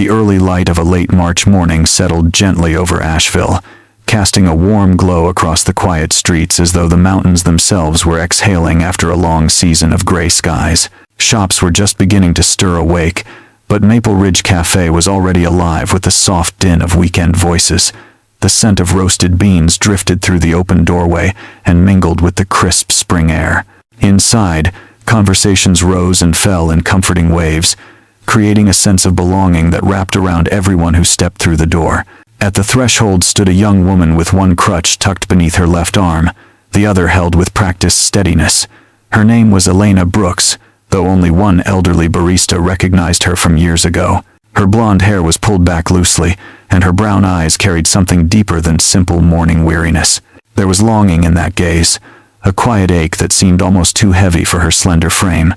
The early light of a late March morning settled gently over Asheville, casting a warm glow across the quiet streets as though the mountains themselves were exhaling after a long season of gray skies. Shops were just beginning to stir awake, but Maple Ridge Cafe was already alive with the soft din of weekend voices. The scent of roasted beans drifted through the open doorway and mingled with the crisp spring air. Inside, conversations rose and fell in comforting waves, creating a sense of belonging that wrapped around everyone who stepped through the door. At the threshold stood a young woman with one crutch tucked beneath her left arm, the other held with practiced steadiness. Her name was Elena Brooks, though only one elderly barista recognized her from years ago. Her blonde hair was pulled back loosely, and her brown eyes carried something deeper than simple morning weariness. There was longing in that gaze, a quiet ache that seemed almost too heavy for her slender frame.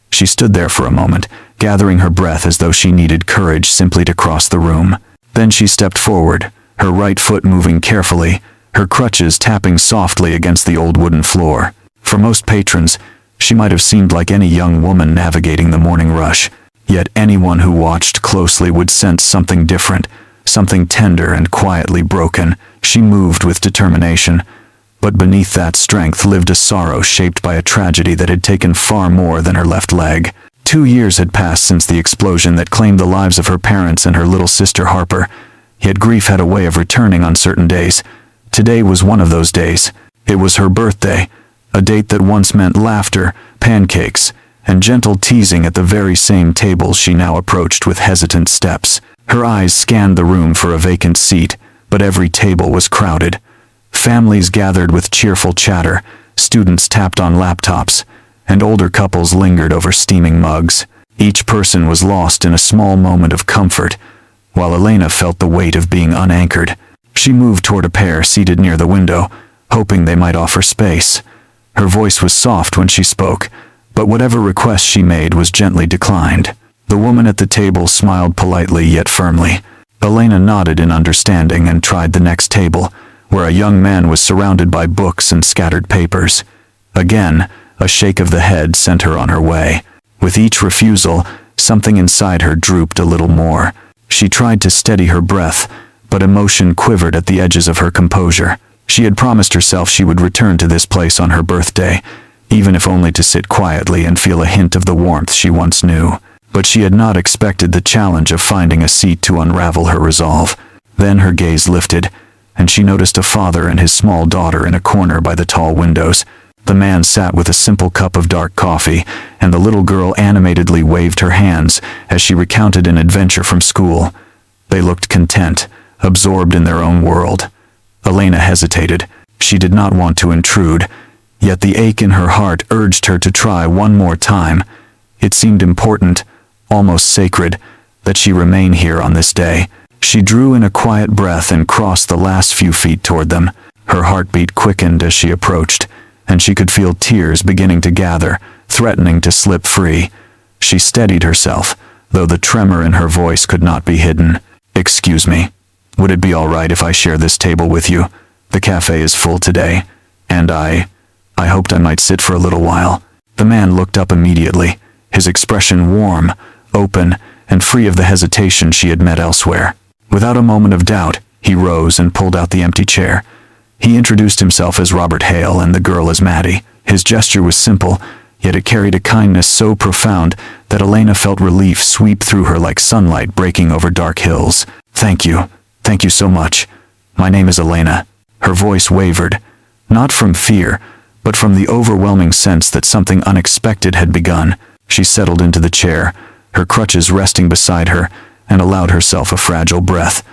She stood there for a moment, gathering her breath as though she needed courage simply to cross the room. Then she stepped forward, her right foot moving carefully, her crutches tapping softly against the old wooden floor. For most patrons, she might have seemed like any young woman navigating the morning rush, yet anyone who watched closely would sense something different, something tender and quietly broken. She moved with determination, but beneath that strength lived a sorrow shaped by a tragedy that had taken far more than her left leg. 2 years had passed since the explosion that claimed the lives of her parents and her little sister Harper, yet grief had a way of returning on certain days. Today was one of those days. It was her birthday, a date that once meant laughter, pancakes, and gentle teasing at the very same table she now approached with hesitant steps. Her eyes scanned the room for a vacant seat, but every table was crowded. Families gathered with cheerful chatter, students tapped on laptops, and older couples lingered over steaming mugs. Each person was lost in a small moment of comfort, while Elena felt the weight of being unanchored. She moved toward a pair seated near the window, hoping they might offer space. Her voice was soft when she spoke, but whatever request she made was gently declined. The woman at the table smiled politely yet firmly. Elena nodded in understanding and tried the next table, where a young man was surrounded by books and scattered papers. Again, a shake of the head sent her on her way. With each refusal, something inside her drooped a little more. She tried to steady her breath, but emotion quivered at the edges of her composure. She had promised herself she would return to this place on her birthday, even if only to sit quietly and feel a hint of the warmth she once knew. But she had not expected the challenge of finding a seat to unravel her resolve. Then her gaze lifted, and she noticed a father and his small daughter in a corner by the tall windows. The man sat with a simple cup of dark coffee, and the little girl animatedly waved her hands as she recounted an adventure from school. They looked content, absorbed in their own world. Elena hesitated. She did not want to intrude, yet the ache in her heart urged her to try one more time. It seemed important, almost sacred, that she remain here on this day. She drew in a quiet breath and crossed the last few feet toward them. Her heartbeat quickened as she approached, and she could feel tears beginning to gather, threatening to slip free. She steadied herself, though the tremor in her voice could not be hidden. "Excuse me. Would it be all right if I share this table with you? The cafe is full today, and I hoped I might sit for a little while." The man looked up immediately, his expression warm, open, and free of the hesitation she had met elsewhere. Without a moment of doubt, he rose and pulled out the empty chair. He introduced himself as Robert Hale and the girl as Maddie. His gesture was simple, yet it carried a kindness so profound that Elena felt relief sweep through her like sunlight breaking over dark hills. Thank you so much. My name is Elena." Her voice wavered, not from fear, but from the overwhelming sense that something unexpected had begun. She settled into the chair, her crutches resting beside her, and allowed herself a fragile breath.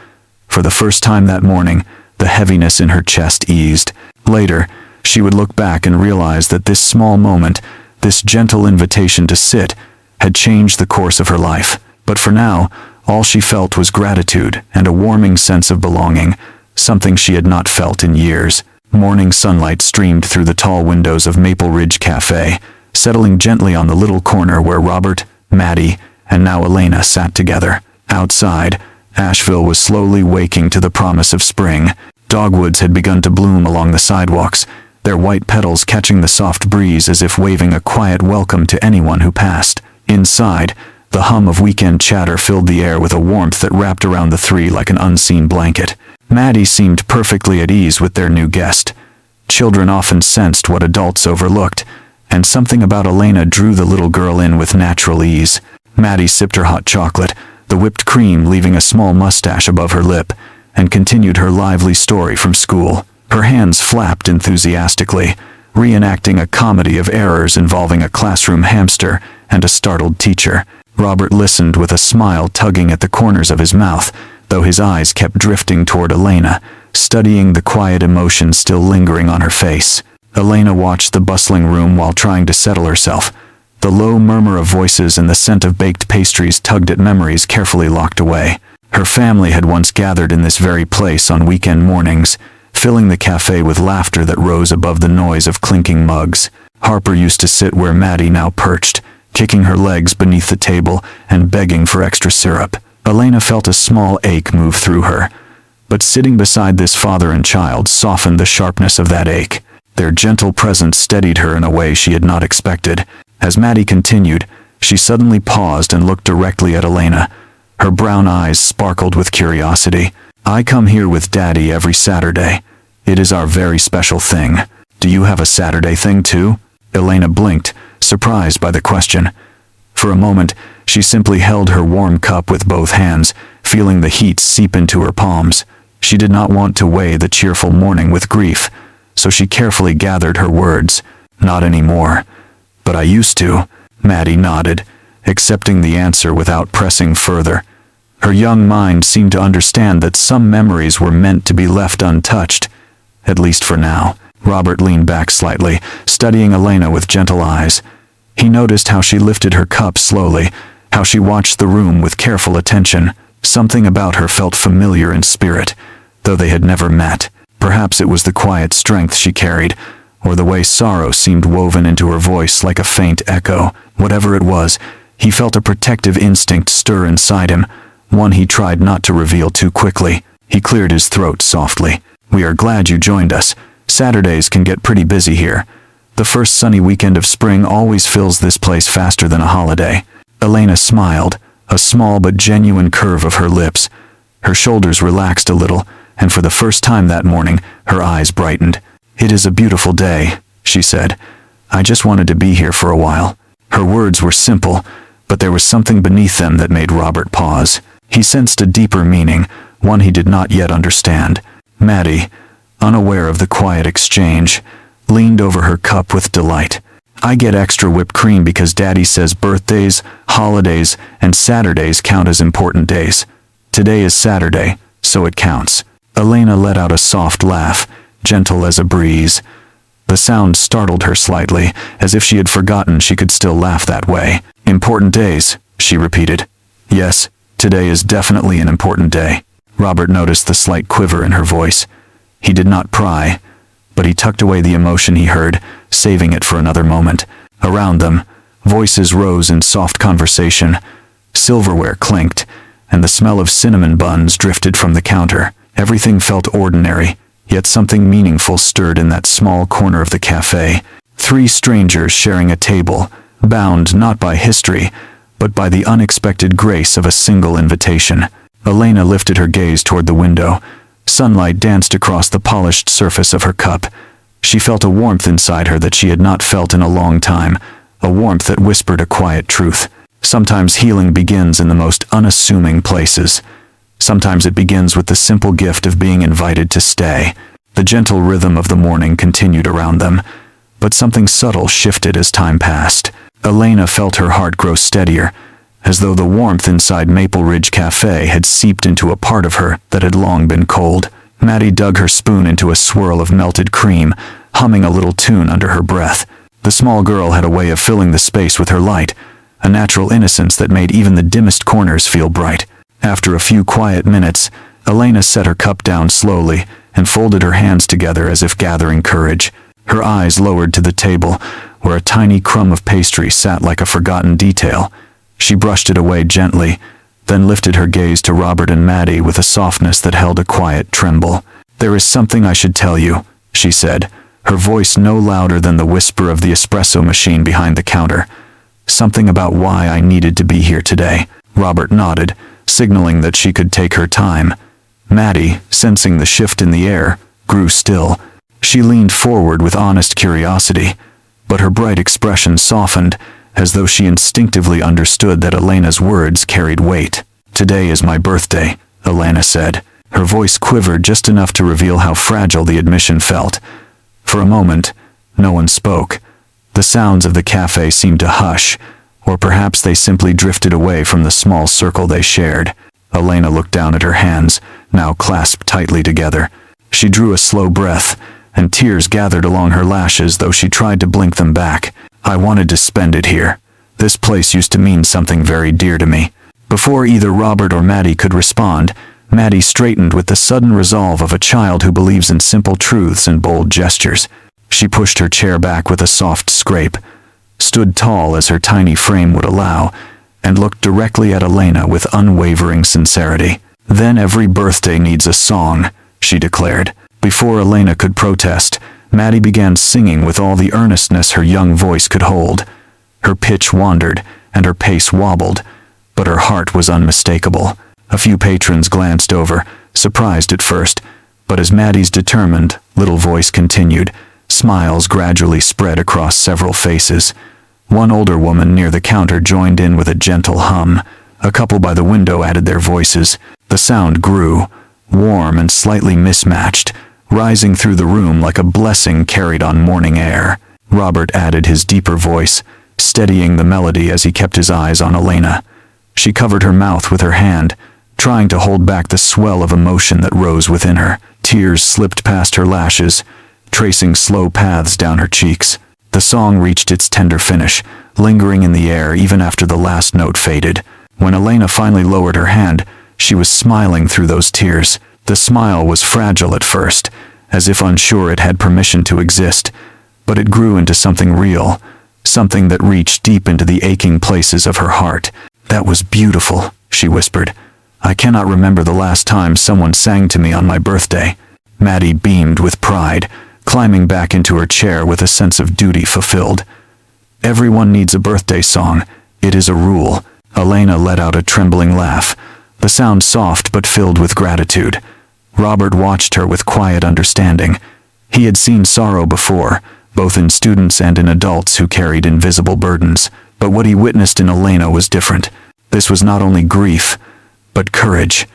For the first time that morning, the heaviness in her chest eased. Later, she would look back and realize that this small moment, this gentle invitation to sit, had changed the course of her life. But for now, all she felt was gratitude and a warming sense of belonging, something she had not felt in years. Morning sunlight streamed through the tall windows of Maple Ridge Cafe, settling gently on the little corner where Robert, Maddie, and now Elena sat together. Outside, Asheville was slowly waking to the promise of spring. Dogwoods had begun to bloom along the sidewalks, their white petals catching the soft breeze as if waving a quiet welcome to anyone who passed. Inside, The hum of weekend chatter filled the air with a warmth that wrapped around the three like an unseen blanket. Maddie seemed perfectly at ease with their new guest. Children often sensed what adults overlooked, and something about Elena drew the little girl in with natural ease. Maddie sipped her hot chocolate, the whipped cream leaving a small mustache above her lip, and continued her lively story from school. Her hands flapped enthusiastically, reenacting a comedy of errors involving a classroom hamster and a startled teacher. Robert listened with a smile tugging at the corners of his mouth, though his eyes kept drifting toward Elena, studying the quiet emotion still lingering on her face. Elena watched the bustling room while trying to settle herself. The low murmur of voices and the scent of baked pastries tugged at memories carefully locked away. Her family had once gathered in this very place on weekend mornings, filling the cafe with laughter that rose above the noise of clinking mugs. Harper used to sit where Maddie now perched, kicking her legs beneath the table and begging for extra syrup. Elena felt a small ache move through her, but sitting beside this father and child softened the sharpness of that ache. Their gentle presence steadied her in a way she had not expected. As Maddie continued, she suddenly paused and looked directly at Elena. Her brown eyes sparkled with curiosity. "I come here with Daddy every Saturday. It is our very special thing. Do you have a Saturday thing too?" Elena blinked, surprised by the question. For a moment, she simply held her warm cup with both hands, feeling the heat seep into her palms. She did not want to weigh the cheerful morning with grief, so she carefully gathered her words. "Not anymore. But I used to." Maddie nodded, accepting the answer without pressing further. Her young mind seemed to understand that some memories were meant to be left untouched, at least for now. Robert leaned back slightly, studying Elena with gentle eyes. He noticed how she lifted her cup slowly, how she watched the room with careful attention. Something about her felt familiar in spirit, though they had never met. Perhaps it was the quiet strength she carried, or the way sorrow seemed woven into her voice like a faint echo. Whatever it was, he felt a protective instinct stir inside him, one he tried not to reveal too quickly. He cleared his throat softly. "We are glad you joined us. Saturdays can get pretty busy here. The first sunny weekend of spring always fills this place faster than a holiday." Elena smiled, a small but genuine curve of her lips. Her shoulders relaxed a little, and for the first time that morning, her eyes brightened. "It is a beautiful day," she said. "I just wanted to be here for a while." Her words were simple, but there was something beneath them that made Robert pause. He sensed a deeper meaning, one he did not yet understand. Maddie, unaware of the quiet exchange, leaned over her cup with delight. "I get extra whipped cream because Daddy says birthdays, holidays, and Saturdays count as important days. Today is Saturday, so it counts." Elena let out a soft laugh, gentle as a breeze. The sound startled her slightly, as if she had forgotten she could still laugh that way. "Important days," she repeated. "Yes, today is definitely an important day." Robert noticed the slight quiver in her voice. He did not pry, but he tucked away the emotion he heard, saving it for another moment. Around them, voices rose in soft conversation. Silverware clinked, and the smell of cinnamon buns drifted from the counter. Everything felt ordinary, yet something meaningful stirred in that small corner of the cafe. Three strangers sharing a table, bound not by history, but by the unexpected grace of a single invitation. Elena lifted her gaze toward the window. Sunlight danced across the polished surface of her cup. She felt a warmth inside her that she had not felt in a long time, a warmth that whispered a quiet truth. Sometimes healing begins in the most unassuming places. Sometimes it begins with the simple gift of being invited to stay. The gentle rhythm of the morning continued around them, but something subtle shifted as time passed. Elena felt her heart grow steadier, as though the warmth inside Maple Ridge Cafe had seeped into a part of her that had long been cold. Maddie dug her spoon into a swirl of melted cream, humming a little tune under her breath. The small girl had a way of filling the space with her light, a natural innocence that made even the dimmest corners feel bright. After a few quiet minutes, Elena set her cup down slowly and folded her hands together as if gathering courage. Her eyes lowered to the table, where a tiny crumb of pastry sat like a forgotten detail. She brushed it away gently, then lifted her gaze to Robert and Maddie with a softness that held a quiet tremble. "There is something I should tell you," she said, her voice no louder than the whisper of the espresso machine behind the counter. Something about why I needed to be here today. Robert nodded, signaling that she could take her time. Maddie, sensing the shift in the air, grew still. She leaned forward with honest curiosity, but her bright expression softened, as though she instinctively understood that Elena's words carried weight. "Today is my birthday," Elena said. Her voice quivered just enough to reveal how fragile the admission felt. For a moment, no one spoke. The sounds of the cafe seemed to hush, or perhaps they simply drifted away from the small circle they shared. Elena looked down at her hands, now clasped tightly together. She drew a slow breath, and tears gathered along her lashes, though she tried to blink them back. "I wanted to spend it here. This place used to mean something very dear to me." Before either Robert or Maddie could respond, Maddie straightened with the sudden resolve of a child who believes in simple truths and bold gestures. She pushed her chair back with a soft scrape, stood tall as her tiny frame would allow, and looked directly at Elena with unwavering sincerity. "Then every birthday needs a song," she declared. Before Elena could protest, Maddie began singing with all the earnestness her young voice could hold. Her pitch wandered, and her pace wobbled, but her heart was unmistakable. A few patrons glanced over, surprised at first, but as Maddie's determined, little voice continued, smiles gradually spread across several faces. One older woman near the counter joined in with a gentle hum. A couple by the window added their voices. The sound grew, warm and slightly mismatched, rising through the room like a blessing carried on morning air. Robert added his deeper voice, steadying the melody as he kept his eyes on Elena. She covered her mouth with her hand, trying to hold back the swell of emotion that rose within her. Tears slipped past her lashes, tracing slow paths down her cheeks. The song reached its tender finish, lingering in the air even after the last note faded. When Elena finally lowered her hand, she was smiling through those tears. The smile was fragile at first, as if unsure it had permission to exist, but it grew into something real, something that reached deep into the aching places of her heart. "That was beautiful," she whispered. "I cannot remember the last time someone sang to me on my birthday." Maddie beamed with pride, climbing back into her chair with a sense of duty fulfilled. "Everyone needs a birthday song. It is a rule." Elena let out a trembling laugh, the sound soft but filled with gratitude. Robert watched her with quiet understanding. He had seen sorrow before, both in students and in adults who carried invisible burdens, but what he witnessed in Elena was different. This was not only grief, but courage.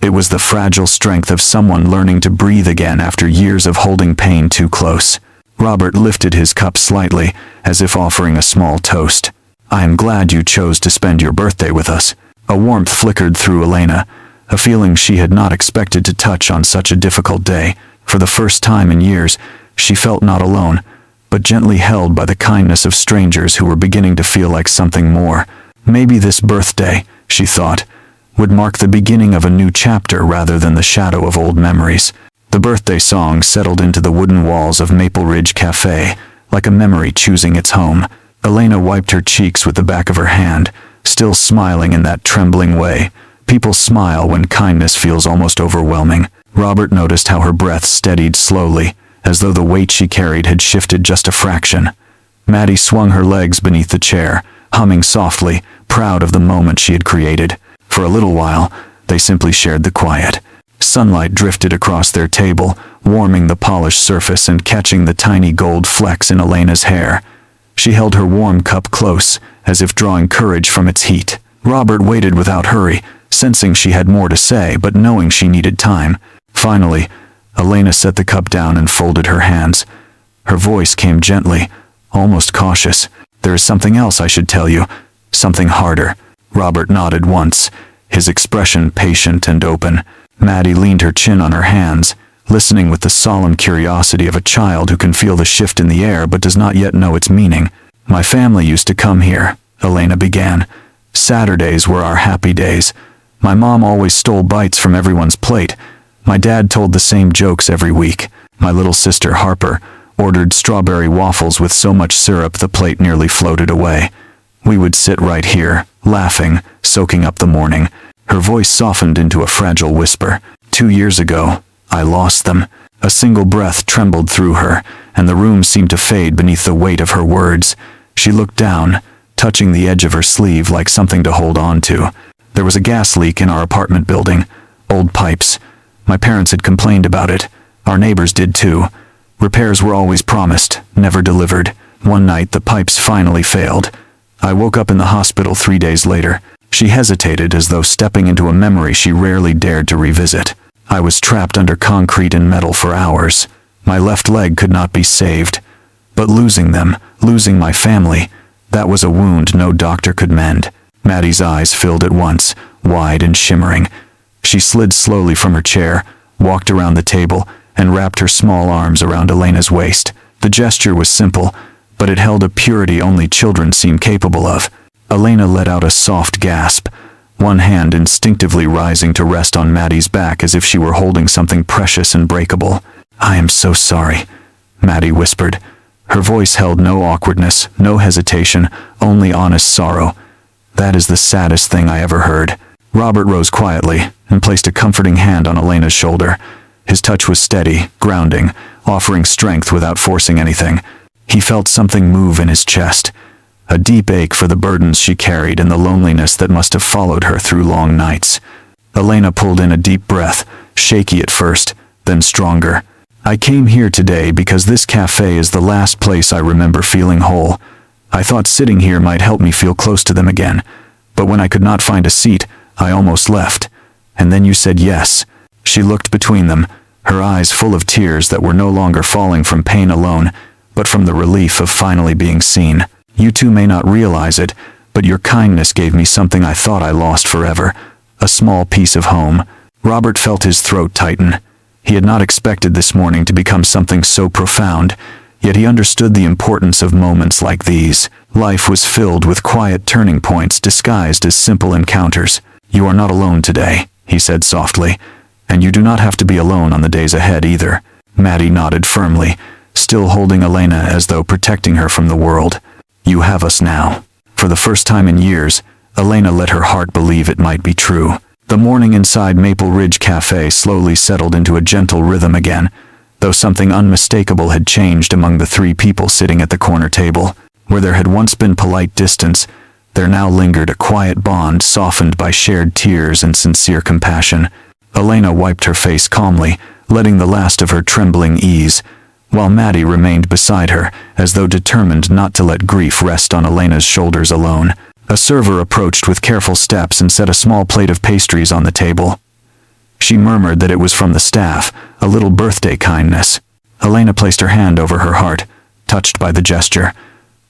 It was the fragile strength of someone learning to breathe again after years of holding pain too close. Robert lifted his cup slightly, as if offering a small toast. "I am glad you chose to spend your birthday with us." A warmth flickered through Elena, a feeling she had not expected to touch on such a difficult day. For the first time in years, she felt not alone, but gently held by the kindness of strangers who were beginning to feel like something more. Maybe this birthday, she thought, would mark the beginning of a new chapter rather than the shadow of old memories. The birthday song settled into the wooden walls of Maple Ridge Cafe, like a memory choosing its home. Elena wiped her cheeks with the back of her hand, still smiling in that trembling way. People smile when kindness feels almost overwhelming. Robert noticed how her breath steadied slowly, as though the weight she carried had shifted just a fraction. Maddie swung her legs beneath the chair, humming softly, proud of the moment she had created. For a little while, they simply shared the quiet. Sunlight drifted across their table, warming the polished surface and catching the tiny gold flecks in Elena's hair. She held her warm cup close, as if drawing courage from its heat. Robert waited without hurry, sensing she had more to say, but knowing she needed time. Finally, Elena set the cup down and folded her hands. Her voice came gently, almost cautious. "There is something else I should tell you, something harder." Robert nodded once, his expression patient and open. Maddie leaned her chin on her hands, listening with the solemn curiosity of a child who can feel the shift in the air but does not yet know its meaning. "My family used to come here," Elena began. "Saturdays were our happy days. My mom always stole bites from everyone's plate. My dad told the same jokes every week. My little sister, Harper, ordered strawberry waffles with so much syrup the plate nearly floated away. We would sit right here, laughing, soaking up the morning." Her voice softened into a fragile whisper. "2 years ago, I lost them." A single breath trembled through her, and the room seemed to fade beneath the weight of her words. She looked down, touching the edge of her sleeve like something to hold on to. There was a gas leak in our apartment building. Old pipes. My parents had complained about it. Our neighbors did too. Repairs were always promised, never delivered. One night the pipes finally failed. I woke up in the hospital 3 days later. She hesitated as though stepping into a memory she rarely dared to revisit. I was trapped under concrete and metal for hours. My left leg could not be saved. But losing them, losing my family, that was a wound no doctor could mend. Maddie's eyes filled at once, wide and shimmering. She slid slowly from her chair, walked around the table, and wrapped her small arms around Elena's waist. The gesture was simple, but it held a purity only children seem capable of. Elena let out a soft gasp, one hand instinctively rising to rest on Maddie's back as if she were holding something precious and breakable. "I am so sorry," Maddie whispered. Her voice held no awkwardness, no hesitation, only honest sorrow. "That is the saddest thing I ever heard." Robert rose quietly and placed a comforting hand on Elena's shoulder. His touch was steady, grounding, offering strength without forcing anything. He felt something move in his chest, a deep ache for the burdens she carried and the loneliness that must have followed her through long nights. Elena pulled in a deep breath, shaky at first, then stronger. "I came here today because this cafe is the last place I remember feeling whole. I thought sitting here might help me feel close to them again, but when I could not find a seat, I almost left. And then you said yes." She looked between them, her eyes full of tears that were no longer falling from pain alone, but from the relief of finally being seen. "You two may not realize it, but your kindness gave me something I thought I lost forever, a small piece of home." Robert felt his throat tighten. He had not expected this morning to become something so profound, yet he understood the importance of moments like these. Life was filled with quiet turning points disguised as simple encounters. "You are not alone today," he said softly, "and you do not have to be alone on the days ahead either." Maddie nodded firmly, still holding Elena as though protecting her from the world. "You have us now." For the first time in years, Elena let her heart believe it might be true. The morning inside Maple Ridge Cafe slowly settled into a gentle rhythm again, though something unmistakable had changed among the three people sitting at the corner table. Where there had once been polite distance, there now lingered a quiet bond softened by shared tears and sincere compassion. Elena wiped her face calmly, letting the last of her trembling ease, while Maddie remained beside her, as though determined not to let grief rest on Elena's shoulders alone. A server approached with careful steps and set a small plate of pastries on the table. She murmured that it was from the staff, a little birthday kindness. Elena placed her hand over her heart, touched by the gesture.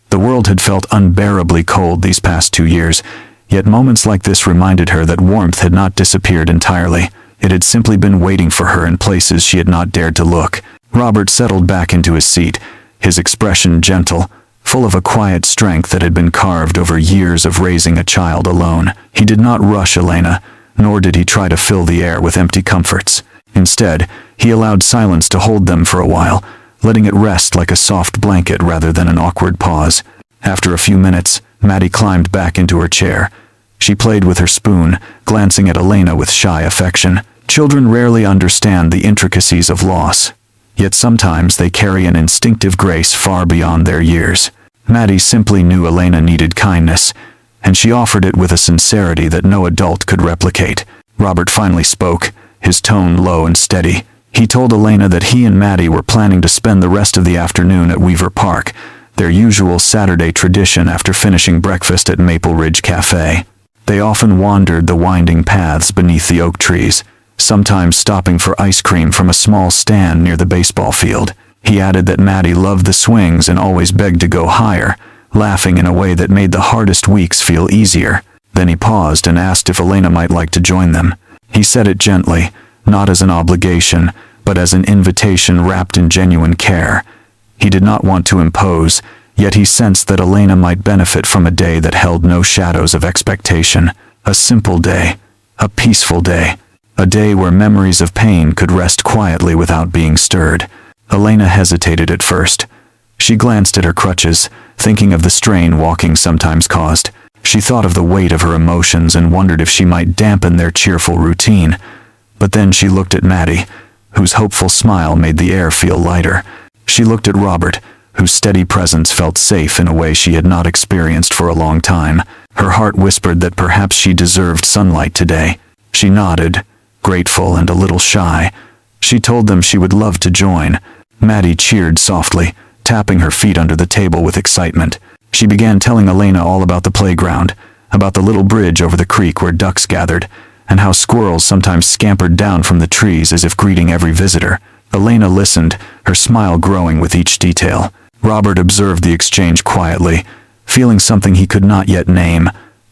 The world had felt unbearably cold these past 2 years, yet moments like this reminded her that warmth had not disappeared entirely. It had simply been waiting for her in places she had not dared to look. Robert settled back into his seat, his expression gentle, full of a quiet strength that had been carved over years of raising a child alone. He did not rush Elena, nor did he try to fill the air with empty comforts. Instead, he allowed silence to hold them for a while, letting it rest like a soft blanket rather than an awkward pause. After a few minutes, Maddie climbed back into her chair. She played with her spoon, glancing at Elena with shy affection. Children rarely understand the intricacies of loss, yet sometimes they carry an instinctive grace far beyond their years. Maddie simply knew Elena needed kindness, and she offered it with a sincerity that no adult could replicate. Robert finally spoke, his tone low and steady. He told Elena that he and Maddie were planning to spend the rest of the afternoon at Weaver Park, their usual Saturday tradition after finishing breakfast at Maple Ridge Cafe. They often wandered the winding paths beneath the oak trees, sometimes stopping for ice cream from a small stand near the baseball field. He added that Maddie loved the swings and always begged to go higher, laughing in a way that made the hardest weeks feel easier. Then he paused and asked if Elena might like to join them. He said it gently, not as an obligation, but as an invitation wrapped in genuine care. He did not want to impose, yet he sensed that Elena might benefit from a day that held no shadows of expectation. A simple day, a peaceful day, a day where memories of pain could rest quietly without being stirred. Elena hesitated at first. She glanced at her crutches, thinking of the strain walking sometimes caused. She thought of the weight of her emotions and wondered if she might dampen their cheerful routine. But then she looked at Maddie, whose hopeful smile made the air feel lighter. She looked at Robert, whose steady presence felt safe in a way she had not experienced for a long time. Her heart whispered that perhaps she deserved sunlight today. She nodded, grateful and a little shy. She told them she would love to join. Maddie cheered softly, tapping her feet under the table with excitement. She began telling Elena all about the playground, about the little bridge over the creek where ducks gathered, and how squirrels sometimes scampered down from the trees as if greeting every visitor. Elena listened, her smile growing with each detail. Robert observed the exchange quietly, feeling something he could not yet name,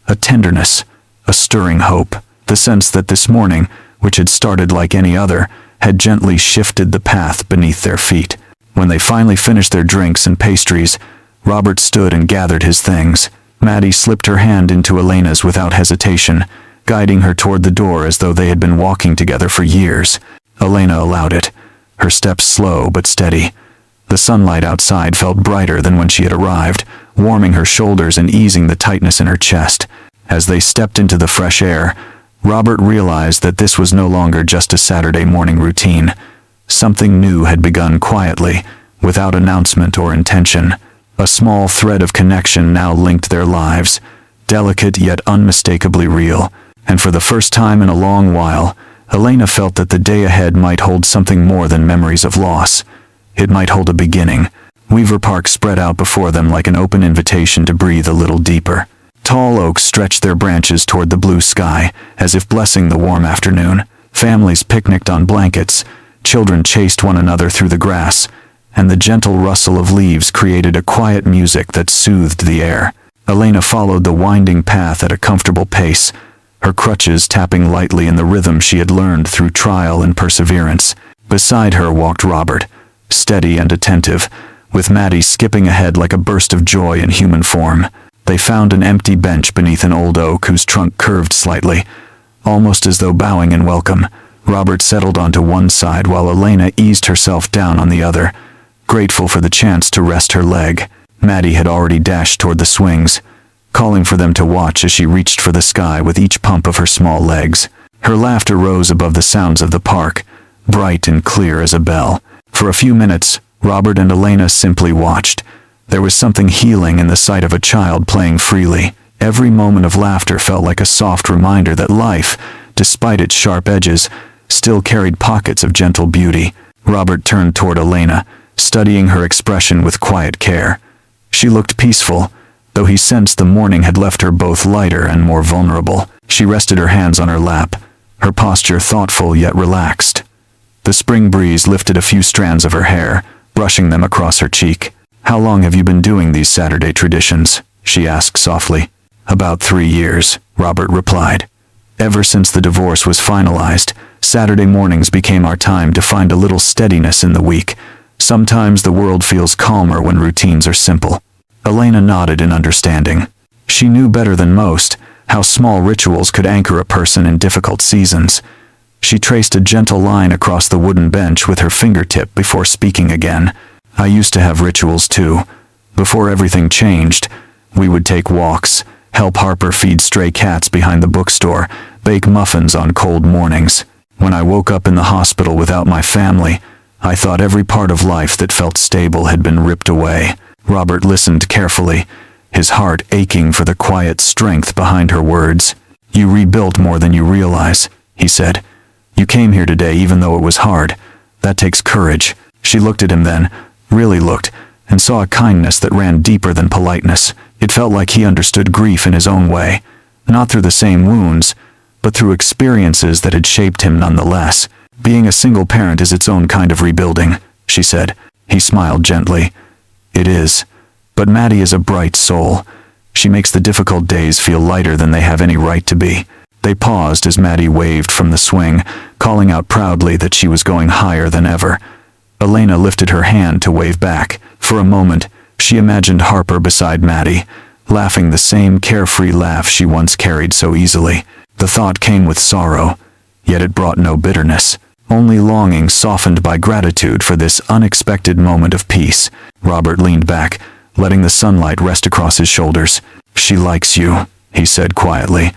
a tenderness, a stirring hope, the sense that this morning, which had started like any other, had gently shifted the path beneath their feet. When they finally finished their drinks and pastries, Robert stood and gathered his things. Maddie slipped her hand into Elena's without hesitation, guiding her toward the door as though they had been walking together for years. Elena allowed it, her steps slow but steady. The sunlight outside felt brighter than when she had arrived, warming her shoulders and easing the tightness in her chest. As they stepped into the fresh air, Robert realized that this was no longer just a Saturday morning routine. Something new had begun quietly, without announcement or intention. A small thread of connection now linked their lives, delicate yet unmistakably real, and for the first time in a long while, Elena felt that the day ahead might hold something more than memories of loss. It might hold a beginning. Weaver Park spread out before them like an open invitation to breathe a little deeper. Tall oaks stretched their branches toward the blue sky, as if blessing the warm afternoon. Families picnicked on blankets, children chased one another through the grass, and the gentle rustle of leaves created a quiet music that soothed the air. Elena followed the winding path at a comfortable pace, her crutches tapping lightly in the rhythm she had learned through trial and perseverance. Beside her walked Robert, steady and attentive, with Maddie skipping ahead like a burst of joy in human form. They found an empty bench beneath an old oak whose trunk curved slightly, almost as though bowing in welcome. Robert settled onto one side while Elena eased herself down on the other, grateful for the chance to rest her leg. Maddie had already dashed toward the swings, calling for them to watch as she reached for the sky with each pump of her small legs. Her laughter rose above the sounds of the park, bright and clear as a bell. For a few minutes, Robert and Elena simply watched. There was something healing in the sight of a child playing freely. Every moment of laughter felt like a soft reminder that life, despite its sharp edges, still carried pockets of gentle beauty. Robert turned toward Elena, studying her expression with quiet care. She looked peaceful, though he sensed the morning had left her both lighter and more vulnerable. She rested her hands on her lap, her posture thoughtful yet relaxed. The spring breeze lifted a few strands of her hair, brushing them across her cheek. "How long have you been doing these Saturday traditions?" she asked softly. "About 3 years," Robert replied. "Ever since the divorce was finalized, Saturday mornings became our time to find a little steadiness in the week. Sometimes the world feels calmer when routines are simple." Elena nodded in understanding. She knew better than most how small rituals could anchor a person in difficult seasons. She traced a gentle line across the wooden bench with her fingertip before speaking again. "I used to have rituals too. Before everything changed, we would take walks, help Harper feed stray cats behind the bookstore, bake muffins on cold mornings. When I woke up in the hospital without my family, I thought every part of life that felt stable had been ripped away." Robert listened carefully, his heart aching for the quiet strength behind her words. "You rebuilt more than you realize," he said. "You came here today even though it was hard. That takes courage." She looked at him then, really looked, and saw a kindness that ran deeper than politeness. It felt like he understood grief in his own way, not through the same wounds, but through experiences that had shaped him nonetheless. "Being a single parent is its own kind of rebuilding," she said. He smiled gently. "It is. But Maddie is a bright soul. She makes the difficult days feel lighter than they have any right to be." They paused as Maddie waved from the swing, calling out proudly that she was going higher than ever. Elena lifted her hand to wave back. For a moment, she imagined Harper beside Maddie, laughing the same carefree laugh she once carried so easily. The thought came with sorrow, yet it brought no bitterness, only longing softened by gratitude for this unexpected moment of peace. Robert leaned back, letting the sunlight rest across his shoulders. "She likes you," he said quietly.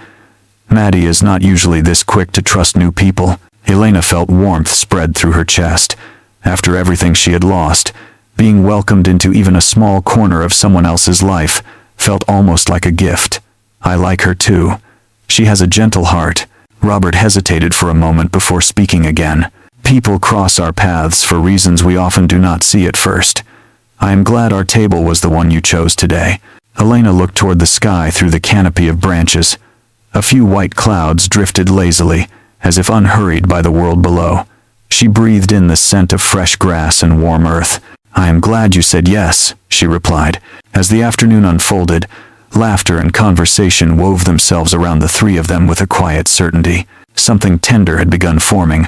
"Maddie is not usually this quick to trust new people." Elena felt warmth spread through her chest. After everything she had lost, Being welcomed into even a small corner of someone else's life felt almost like a gift. I like her too. She has a gentle heart. Robert hesitated for a moment before speaking again. People cross our paths for reasons we often do not see at first. I am glad our table was the one you chose today. Elena looked toward the sky through the canopy of branches. A few white clouds drifted lazily, as if unhurried by the world below. She breathed in the scent of fresh grass and warm earth. I am glad you said yes, she replied. As the afternoon unfolded, laughter and conversation wove themselves around the three of them with a quiet certainty. Something tender had begun forming,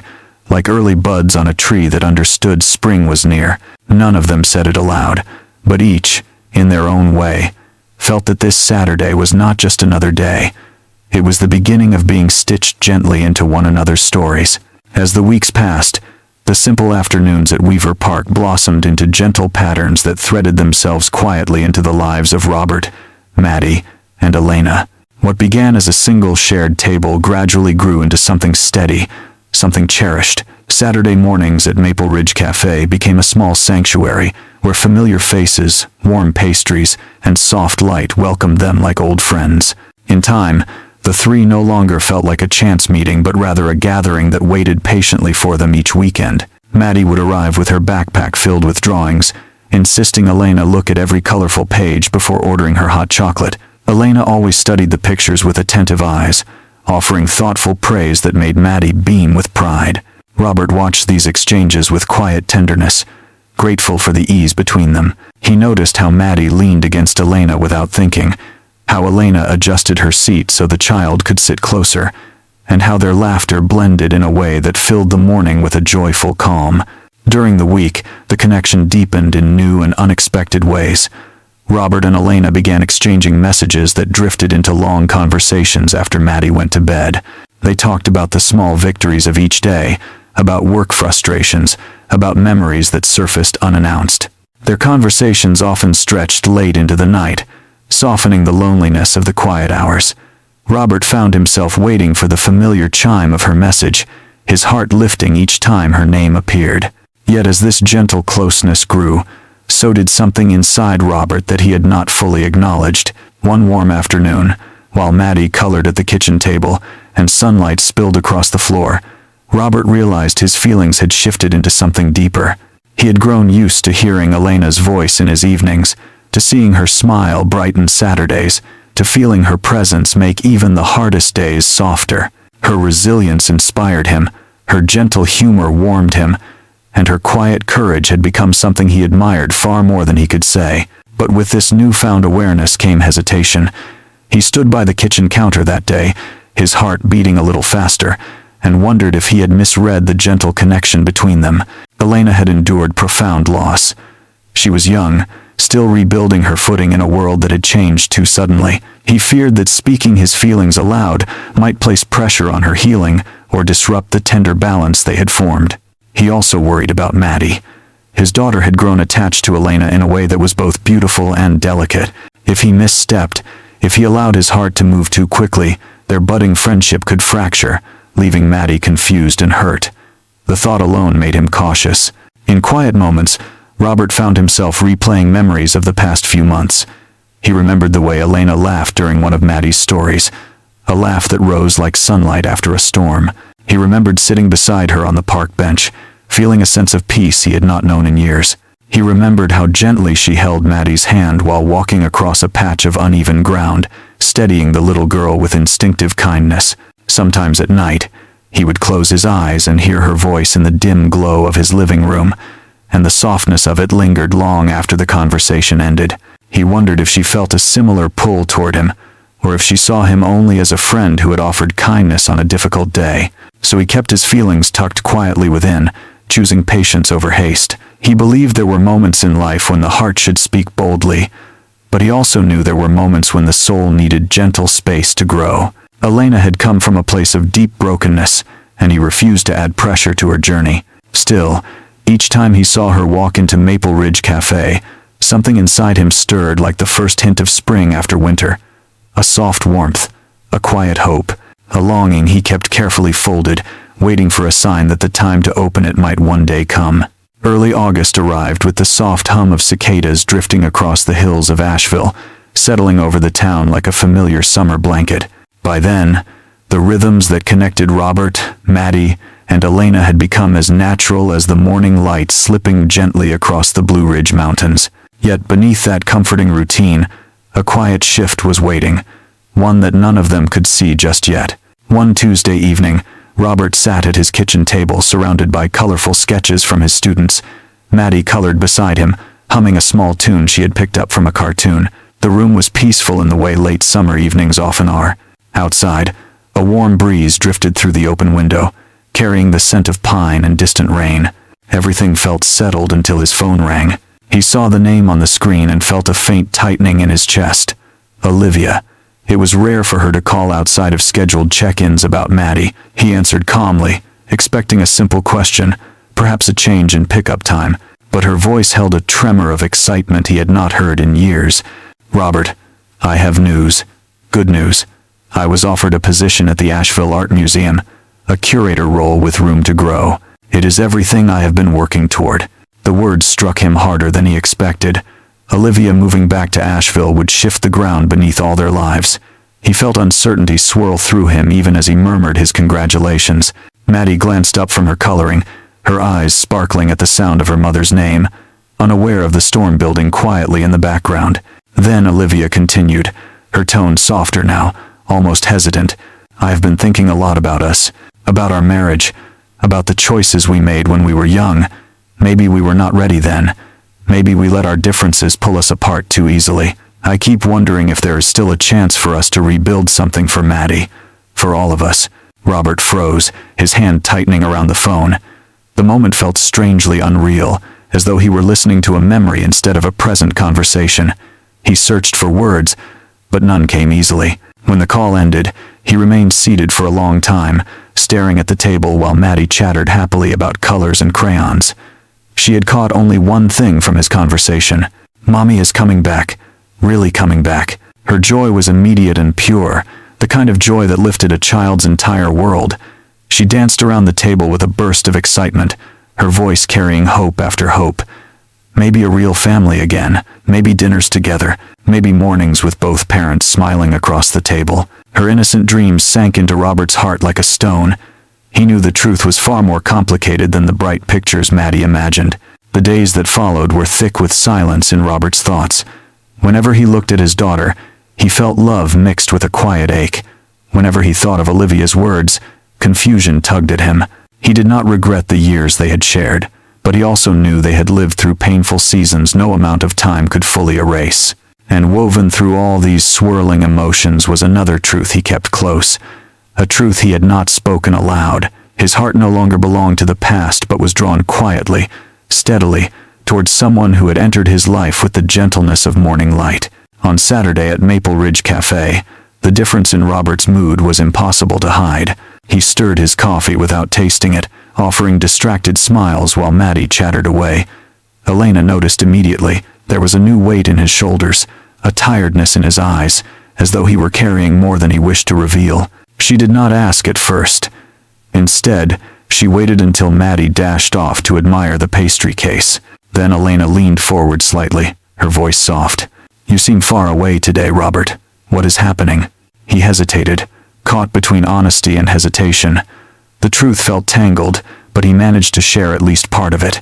like early buds on a tree that understood spring was near. None of them said it aloud, but each, in their own way, felt that this Saturday was not just another day. It was the beginning of being stitched gently into one another's stories. As the weeks passed, the simple afternoons at Weaver Park blossomed into gentle patterns that threaded themselves quietly into the lives of Robert, Maddie, and Elena. What began as a single shared table gradually grew into something steady, something cherished. Saturday mornings at Maple Ridge Cafe became a small sanctuary where familiar faces, warm pastries, and soft light welcomed them like old friends. In time, the three no longer felt like a chance meeting but rather a gathering that waited patiently for them each weekend. Maddie would arrive with her backpack filled with drawings, insisting Elena look at every colorful page before ordering her hot chocolate. Elena always studied the pictures with attentive eyes, offering thoughtful praise that made Maddie beam with pride. Robert watched these exchanges with quiet tenderness, grateful for the ease between them. He noticed how Maddie leaned against Elena without thinking, how Elena adjusted her seat so the child could sit closer, and how their laughter blended in a way that filled the morning with a joyful calm. During the week, the connection deepened in new and unexpected ways. Robert and Elena began exchanging messages that drifted into long conversations after Maddie went to bed. They talked about the small victories of each day, about work frustrations, about memories that surfaced unannounced. Their conversations often stretched late into the night, softening the loneliness of the quiet hours. Robert found himself waiting for the familiar chime of her message, his heart lifting each time her name appeared. Yet as this gentle closeness grew, so did something inside Robert that he had not fully acknowledged. One warm afternoon, while Maddie colored at the kitchen table and sunlight spilled across the floor, Robert realized his feelings had shifted into something deeper. He had grown used to hearing Elena's voice in his evenings, to seeing her smile brighten Saturdays, to feeling her presence make even the hardest days softer. Her resilience inspired him, her gentle humor warmed him, and her quiet courage had become something he admired far more than he could say. But with this newfound awareness came hesitation. He stood by the kitchen counter that day, his heart beating a little faster, and wondered if he had misread the gentle connection between them. Elena had endured profound loss. She was young, still rebuilding her footing in a world that had changed too suddenly. He feared that speaking his feelings aloud might place pressure on her healing or disrupt the tender balance they had formed. He also worried about Maddie. His daughter had grown attached to Elena in a way that was both beautiful and delicate. If he misstepped, if he allowed his heart to move too quickly, their budding friendship could fracture, leaving Maddie confused and hurt. The thought alone made him cautious. In quiet moments, Robert found himself replaying memories of the past few months. He remembered the way Elena laughed during one of Maddie's stories, a laugh that rose like sunlight after a storm. He remembered sitting beside her on the park bench, feeling a sense of peace he had not known in years. He remembered how gently she held Maddie's hand while walking across a patch of uneven ground, steadying the little girl with instinctive kindness. Sometimes at night, he would close his eyes and hear her voice in the dim glow of his living room, and the softness of it lingered long after the conversation ended. He wondered if she felt a similar pull toward him, or if she saw him only as a friend who had offered kindness on a difficult day. So he kept his feelings tucked quietly within, choosing patience over haste. He believed there were moments in life when the heart should speak boldly, but he also knew there were moments when the soul needed gentle space to grow. Elena had come from a place of deep brokenness, and he refused to add pressure to her journey. Still, each time he saw her walk into Maple Ridge Cafe, something inside him stirred like the first hint of spring after winter. A soft warmth, a quiet hope, a longing he kept carefully folded, waiting for a sign that the time to open it might one day come. Early August arrived with the soft hum of cicadas drifting across the hills of Asheville, settling over the town like a familiar summer blanket. By then, the rhythms that connected Robert, Maddie, and Elena had become as natural as the morning light slipping gently across the Blue Ridge Mountains. Yet beneath that comforting routine, a quiet shift was waiting, one that none of them could see just yet. One Tuesday evening, Robert sat at his kitchen table surrounded by colorful sketches from his students. Maddie colored beside him, humming a small tune she had picked up from a cartoon. The room was peaceful in the way late summer evenings often are. Outside, a warm breeze drifted through the open window, carrying the scent of pine and distant rain. Everything felt settled until his phone rang. He saw the name on the screen and felt a faint tightening in his chest. Olivia. It was rare for her to call outside of scheduled check-ins about Maddie. He answered calmly, expecting a simple question, perhaps a change in pickup time, but her voice held a tremor of excitement he had not heard in years. "Robert, I have news. Good news. I was offered a position at the Asheville Art Museum, a curator role with room to grow. It is everything I have been working toward." The words struck him harder than he expected. Olivia moving back to Asheville would shift the ground beneath all their lives. He felt uncertainty swirl through him even as he murmured his congratulations. Maddie glanced up from her coloring, her eyes sparkling at the sound of her mother's name, unaware of the storm building quietly in the background. Then Olivia continued, her tone softer now, almost hesitant. "I have been thinking a lot about us, about our marriage, about the choices we made when we were young. Maybe we were not ready then. Maybe we let our differences pull us apart too easily. I keep wondering if there is still a chance for us to rebuild something for Maddie, for all of us." Robert froze, his hand tightening around the phone. The moment felt strangely unreal, as though he were listening to a memory instead of a present conversation. He searched for words, but none came easily. When the call ended, he remained seated for a long time, staring at the table while Maddie chattered happily about colors and crayons. She had caught only one thing from his conversation. "Mommy is coming back. Really coming back." Her joy was immediate and pure, the kind of joy that lifted a child's entire world. She danced around the table with a burst of excitement, her voice carrying hope after hope. Maybe a real family again, maybe dinners together, maybe mornings with both parents smiling across the table. Her innocent dreams sank into Robert's heart like a stone. He knew the truth was far more complicated than the bright pictures Maddie imagined. The days that followed were thick with silence in Robert's thoughts. Whenever he looked at his daughter, he felt love mixed with a quiet ache. Whenever he thought of Olivia's words, confusion tugged at him. He did not regret the years they had shared, but he also knew they had lived through painful seasons no amount of time could fully erase. And woven through all these swirling emotions was another truth he kept close, a truth he had not spoken aloud. His heart no longer belonged to the past but was drawn quietly, steadily, towards someone who had entered his life with the gentleness of morning light. On Saturday at Maple Ridge Cafe, the difference in Robert's mood was impossible to hide. He stirred his coffee without tasting it, offering distracted smiles while Maddie chattered away. Elena noticed immediately. There was a new weight in his shoulders, a tiredness in his eyes, as though he were carrying more than he wished to reveal. She did not ask at first. Instead, she waited until Maddie dashed off to admire the pastry case. Then Elena leaned forward slightly, her voice soft. "You seem far away today, Robert. What is happening?" He hesitated, caught between honesty and hesitation. The truth felt tangled, but he managed to share at least part of it.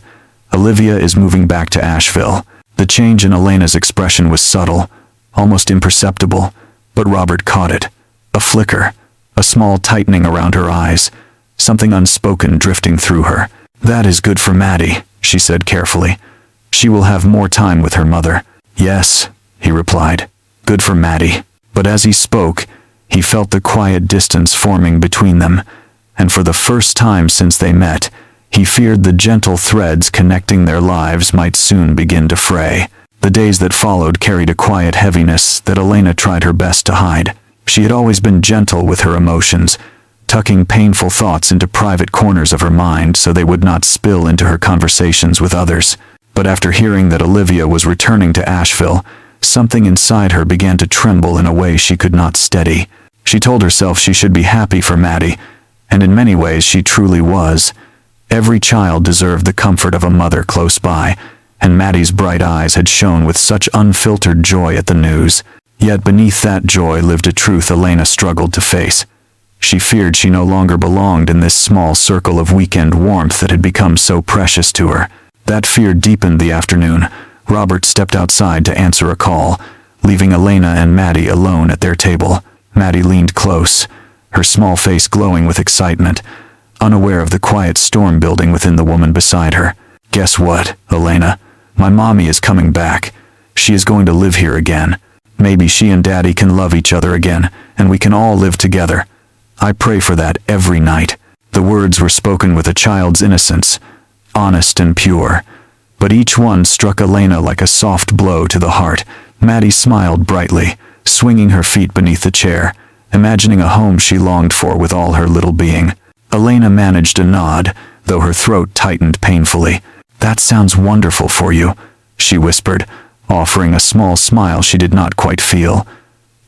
"Olivia is moving back to Asheville." The change in Elena's expression was subtle, almost imperceptible, but Robert caught it. A flicker, a small tightening around her eyes, something unspoken drifting through her. "That is good for Maddie," she said carefully. "She will have more time with her mother." "Yes," he replied. "Good for Maddie." But as he spoke, he felt the quiet distance forming between them, and for the first time since they met, he feared the gentle threads connecting their lives might soon begin to fray. The days that followed carried a quiet heaviness that Elena tried her best to hide. She had always been gentle with her emotions, tucking painful thoughts into private corners of her mind so they would not spill into her conversations with others. But after hearing that Olivia was returning to Asheville, something inside her began to tremble in a way she could not steady. She told herself she should be happy for Maddie, and in many ways she truly was. Every child deserved the comfort of a mother close by, and Maddie's bright eyes had shone with such unfiltered joy at the news. Yet beneath that joy lived a truth Elena struggled to face. She feared she no longer belonged in this small circle of weekend warmth that had become so precious to her. That fear deepened the afternoon. Robert stepped outside to answer a call, leaving Elena and Maddie alone at their table. Maddie leaned close, her small face glowing with excitement, unaware of the quiet storm building within the woman beside her. "Guess what, Elena? My mommy is coming back. She is going to live here again. Maybe she and Daddy can love each other again, and we can all live together. I pray for that every night." The words were spoken with a child's innocence, honest and pure, but each one struck Elena like a soft blow to the heart. Maddie smiled brightly, swinging her feet beneath the chair, imagining a home she longed for with all her little being. Elena managed a nod, though her throat tightened painfully. "That sounds wonderful for you," she whispered, offering a small smile she did not quite feel.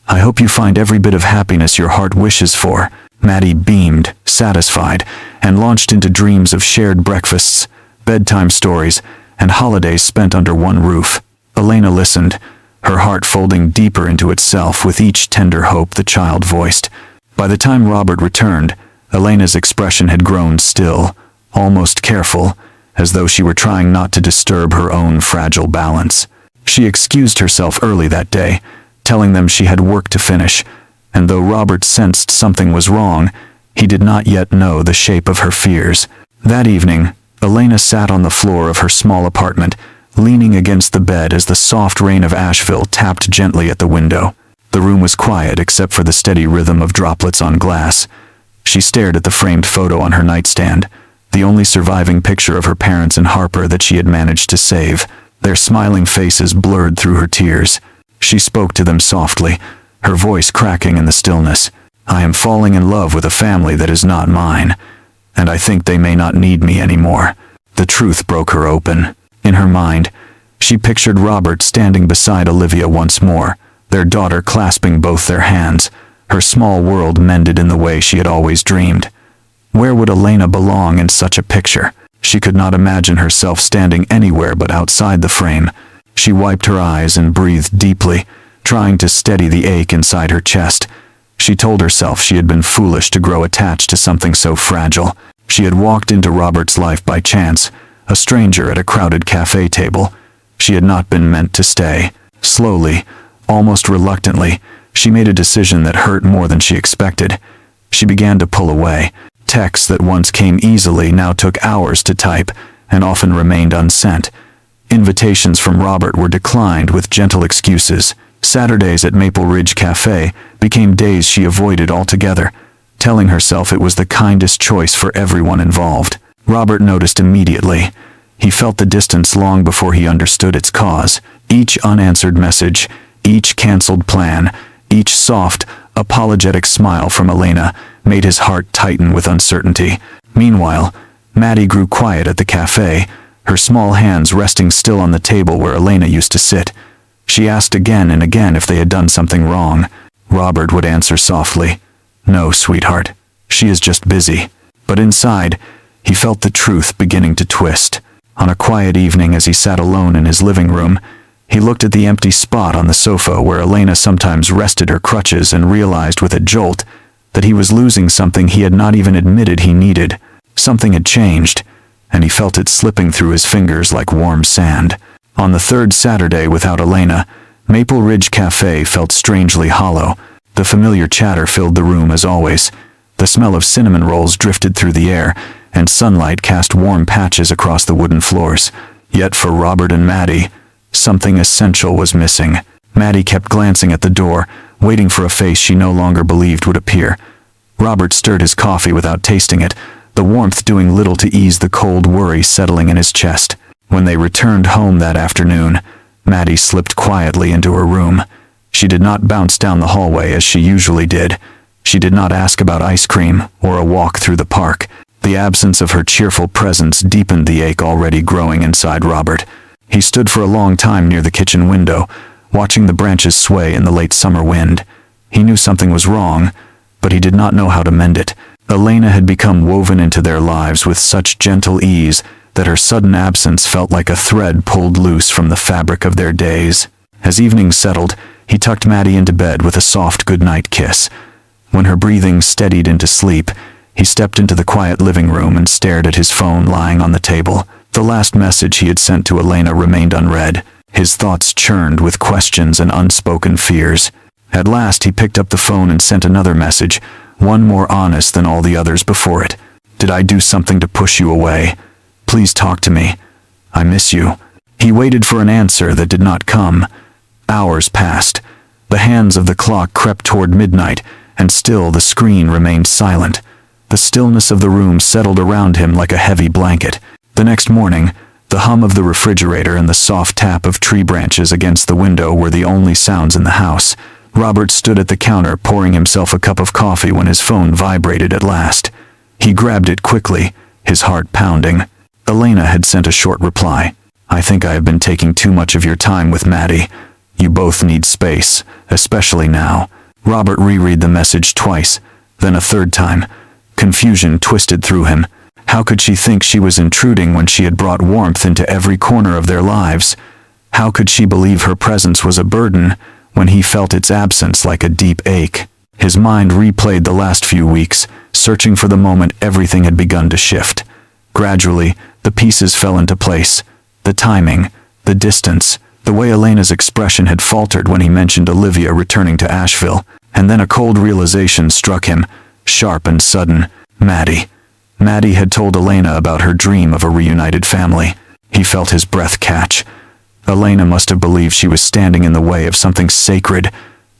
"I hope you find every bit of happiness your heart wishes for." Maddie beamed, satisfied, and launched into dreams of shared breakfasts, bedtime stories, and holidays spent under one roof. Elena listened, her heart folding deeper into itself with each tender hope the child voiced. By the time Robert returned, Elena's expression had grown still, almost careful, as though she were trying not to disturb her own fragile balance. She excused herself early that day, telling them she had work to finish, and though Robert sensed something was wrong, he did not yet know the shape of her fears. That evening, Elena sat on the floor of her small apartment, leaning against the bed as the soft rain of Asheville tapped gently at the window. The room was quiet except for the steady rhythm of droplets on glass. She stared at the framed photo on her nightstand, the only surviving picture of her parents and Harper that she had managed to save, their smiling faces blurred through her tears. She spoke to them softly, her voice cracking in the stillness. "I am falling in love with a family that is not mine, and I think they may not need me anymore." The truth broke her open. In her mind, she pictured Robert standing beside Olivia once more, their daughter clasping both their hands, her small world mended in the way she had always dreamed. Where would Elena belong in such a picture? She could not imagine herself standing anywhere but outside the frame. She wiped her eyes and breathed deeply, trying to steady the ache inside her chest. She told herself she had been foolish to grow attached to something so fragile. She had walked into Robert's life by chance, a stranger at a crowded cafe table. She had not been meant to stay. Slowly, almost reluctantly, she made a decision that hurt more than she expected. She began to pull away. Texts that once came easily now took hours to type, and often remained unsent. Invitations from Robert were declined with gentle excuses. Saturdays at Maple Ridge Cafe became days she avoided altogether, telling herself it was the kindest choice for everyone involved. Robert noticed immediately. He felt the distance long before he understood its cause. Each unanswered message, each canceled plan, each soft, apologetic smile from Elena made his heart tighten with uncertainty. Meanwhile, Maddie grew quiet at the cafe, her small hands resting still on the table where Elena used to sit. She asked again and again if they had done something wrong. Robert would answer softly, "No, sweetheart. She is just busy." But inside, he felt the truth beginning to twist. On a quiet evening as he sat alone in his living room, he looked at the empty spot on the sofa where Elena sometimes rested her crutches and realized with a jolt that he was losing something he had not even admitted he needed. Something had changed, and he felt it slipping through his fingers like warm sand. On the third Saturday without Elena, Maple Ridge Cafe felt strangely hollow. The familiar chatter filled the room as always. The smell of cinnamon rolls drifted through the air, and sunlight cast warm patches across the wooden floors. Yet for Robert and Maddie, something essential was missing. Maddie kept glancing at the door, waiting for a face she no longer believed would appear. Robert stirred his coffee without tasting it, the warmth doing little to ease the cold worry settling in his chest. When they returned home that afternoon, Maddie slipped quietly into her room. She did not bounce down the hallway as she usually did. She did not ask about ice cream or a walk through the park. The absence of her cheerful presence deepened the ache already growing inside Robert. He stood for a long time near the kitchen window, watching the branches sway in the late summer wind. He knew something was wrong, but he did not know how to mend it. Elena had become woven into their lives with such gentle ease that her sudden absence felt like a thread pulled loose from the fabric of their days. As evening settled, he tucked Maddie into bed with a soft goodnight kiss. When her breathing steadied into sleep, he stepped into the quiet living room and stared at his phone lying on the table. The last message he had sent to Elena remained unread. His thoughts churned with questions and unspoken fears. At last he picked up the phone and sent another message, one more honest than all the others before it. "Did I do something to push you away? Please talk to me. I miss you." He waited for an answer that did not come. Hours passed. The hands of the clock crept toward midnight, and still the screen remained silent. The stillness of the room settled around him like a heavy blanket. The next morning, the hum of the refrigerator and the soft tap of tree branches against the window were the only sounds in the house. Robert stood at the counter pouring himself a cup of coffee when his phone vibrated at last. He grabbed it quickly, his heart pounding. Elena had sent a short reply. "I think I have been taking too much of your time with Maddie. You both need space, especially now." Robert reread the message twice, then a third time. Confusion twisted through him. How could she think she was intruding when she had brought warmth into every corner of their lives? How could she believe her presence was a burden when he felt its absence like a deep ache? His mind replayed the last few weeks, searching for the moment everything had begun to shift. Gradually, the pieces fell into place. The timing, the distance, the way Elena's expression had faltered when he mentioned Olivia returning to Asheville, and then a cold realization struck him, sharp and sudden. Maddie. Maddie had told Elena about her dream of a reunited family. He felt his breath catch. Elena must have believed she was standing in the way of something sacred.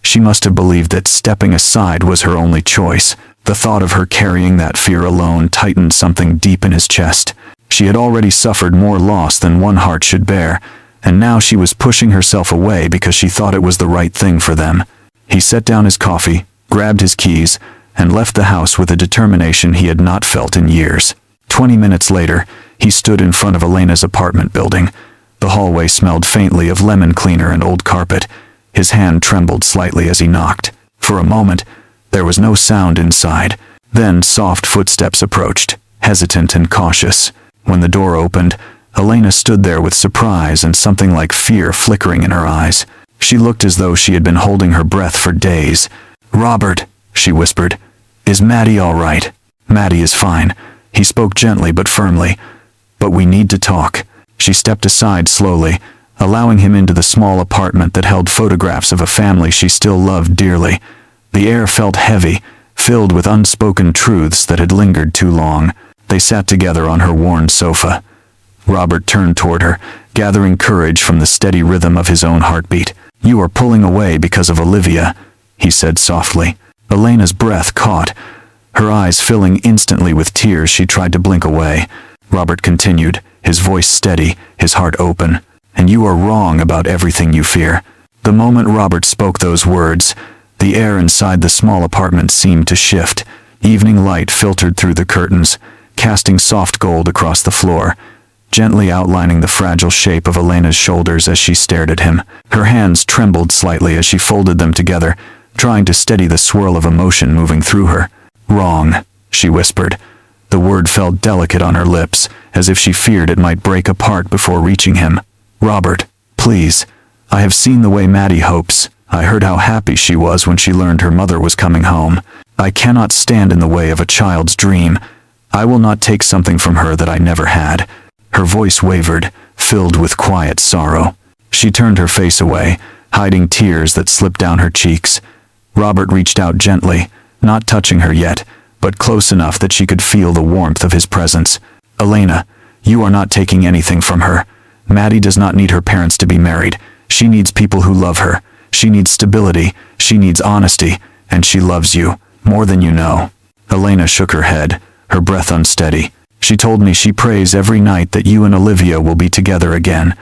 She must have believed that stepping aside was her only choice. The thought of her carrying that fear alone tightened something deep in his chest. She had already suffered more loss than one heart should bear, and now she was pushing herself away because she thought it was the right thing for them. He set down his coffee, grabbed his keys, and left the house with a determination he had not felt in years. 20 minutes later, he stood in front of Elena's apartment building. The hallway smelled faintly of lemon cleaner and old carpet. His hand trembled slightly as he knocked. For a moment, there was no sound inside. Then soft footsteps approached, hesitant and cautious. When the door opened, Elena stood there with surprise and something like fear flickering in her eyes. She looked as though she had been holding her breath for days. "Robert," she whispered, "is Maddie all right?" "Maddie is fine," he spoke gently but firmly. "But we need to talk." She stepped aside slowly, allowing him into the small apartment that held photographs of a family she still loved dearly. The air felt heavy, filled with unspoken truths that had lingered too long. They sat together on her worn sofa. Robert turned toward her, gathering courage from the steady rhythm of his own heartbeat. "You are pulling away because of Olivia," he said softly. Elena's breath caught. Her eyes filling instantly with tears, she tried to blink away. Robert continued, his voice steady, his heart open. "And you are wrong about everything you fear." The moment Robert spoke those words, the air inside the small apartment seemed to shift. Evening light filtered through the curtains, casting soft gold across the floor, gently outlining the fragile shape of Elena's shoulders as she stared at him. Her hands trembled slightly as she folded them together, trying to steady the swirl of emotion moving through her. "Wrong," she whispered. The word felt delicate on her lips, as if she feared it might break apart before reaching him. "Robert, please. I have seen the way Maddie hopes. I heard how happy she was when she learned her mother was coming home. I cannot stand in the way of a child's dream. I will not take something from her that I never had." Her voice wavered, filled with quiet sorrow. She turned her face away, hiding tears that slipped down her cheeks. Robert reached out gently, not touching her yet, but close enough that she could feel the warmth of his presence. "Elena, you are not taking anything from her. Maddie does not need her parents to be married. She needs people who love her. She needs stability. She needs honesty. And she loves you, more than you know." Elena shook her head, her breath unsteady. "She told me she prays every night that you and Olivia will be together again.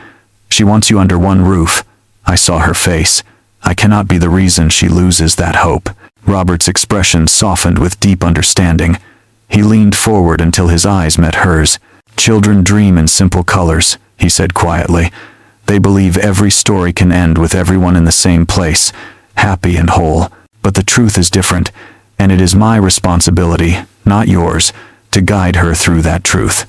She wants you under one roof." I saw her face. "I cannot be the reason she loses that hope." Robert's expression softened with deep understanding. He leaned forward until his eyes met hers. "Children dream in simple colors," he said quietly. "They believe every story can end with everyone in the same place, happy and whole. But the truth is different. and it is my responsibility, not yours, to guide her through that truth.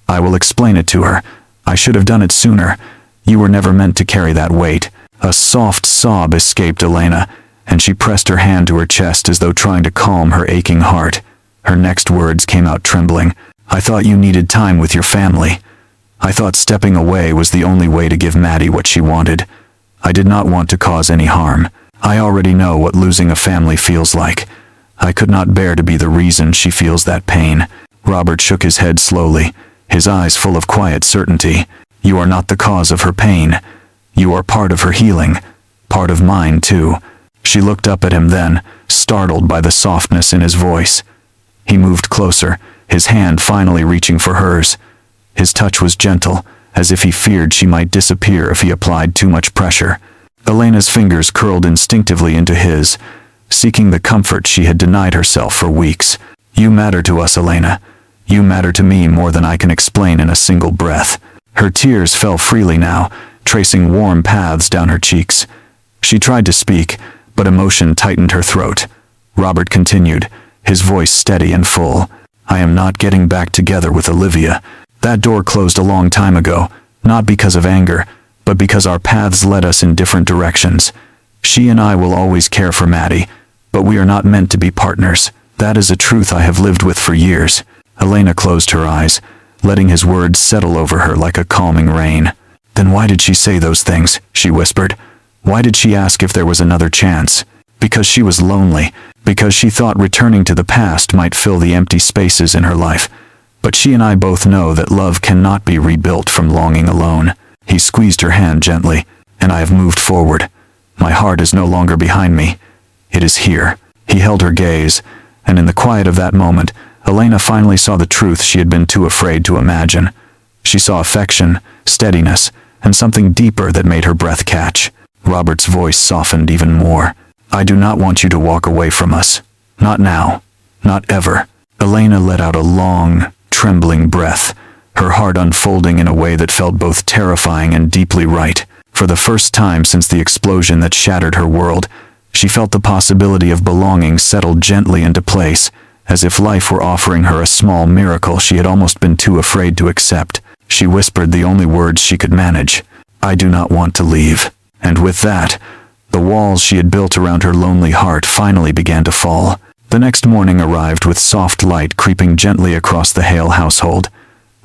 I will explain it to her. I should have done it sooner. You were never meant to carry that weight." A soft sob escaped Elena, and she pressed her hand to her chest as though trying to calm her aching heart. Her next words came out trembling. "I thought you needed time with your family. I thought stepping away was the only way to give Maddie what she wanted. I did not want to cause any harm. I already know what losing a family feels like. I could not bear to be the reason she feels that pain." Robert shook his head slowly, his eyes full of quiet certainty. "You are not the cause of her pain. You are part of her healing. Part of mine, too." She looked up at him then, startled by the softness in his voice. He moved closer, his hand finally reaching for hers. His touch was gentle, as if he feared she might disappear if he applied too much pressure. Elena's fingers curled instinctively into his, seeking the comfort she had denied herself for weeks. "You matter to us, Elena. You matter to me more than I can explain in a single breath." Her tears fell freely now, tracing warm paths down her cheeks. She tried to speak, but emotion tightened her throat. Robert continued, his voice steady and full. "I am not getting back together with Olivia. That door closed a long time ago, not because of anger, but because our paths led us in different directions. She and I will always care for Maddie, but we are not meant to be partners. That is a truth I have lived with for years." Elena closed her eyes, letting his words settle over her like a calming rain. "Then why did she say those things?" she whispered. "Why did she ask if there was another chance? Because she was lonely, because she thought returning to the past might fill the empty spaces in her life. But she and I both know that love cannot be rebuilt from longing alone." He squeezed her hand gently. "And I have moved forward. My heart is no longer behind me. It is here." He held her gaze, and in the quiet of that moment, Elena finally saw the truth she had been too afraid to imagine. She saw affection, steadiness, and something deeper that made her breath catch. Robert's voice softened even more. "I do not want you to walk away from us. Not now. Not ever." Elena let out a long, trembling breath, her heart unfolding in a way that felt both terrifying and deeply right. For the first time since the explosion that shattered her world, she felt the possibility of belonging settled gently into place, as if life were offering her a small miracle she had almost been too afraid to accept. She whispered the only words she could manage. "I do not want to leave." And with that, the walls she had built around her lonely heart finally began to fall. The next morning arrived with soft light creeping gently across the Hale household.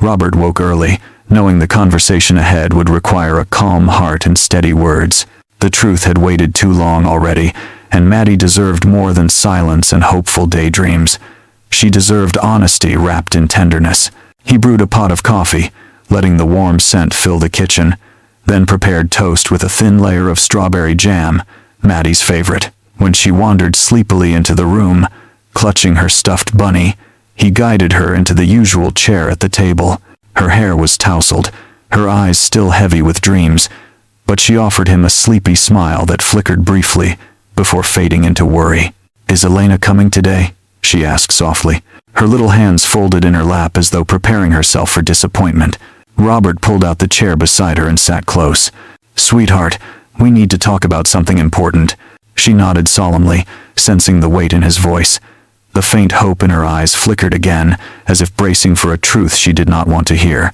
Robert woke early, knowing the conversation ahead would require a calm heart and steady words. The truth had waited too long already, and Maddie deserved more than silence and hopeful daydreams. She deserved honesty wrapped in tenderness. He brewed a pot of coffee, letting the warm scent fill the kitchen, then prepared toast with a thin layer of strawberry jam, Maddie's favorite. When she wandered sleepily into the room, clutching her stuffed bunny, he guided her into the usual chair at the table. Her hair was tousled, her eyes still heavy with dreams, but she offered him a sleepy smile that flickered briefly before fading into worry. "Is Elena coming today?" she asked softly, her little hands folded in her lap as though preparing herself for disappointment. Robert pulled out the chair beside her and sat close. "Sweetheart, we need to talk about something important." She nodded solemnly, sensing the weight in his voice. The faint hope in her eyes flickered again, as if bracing for a truth she did not want to hear.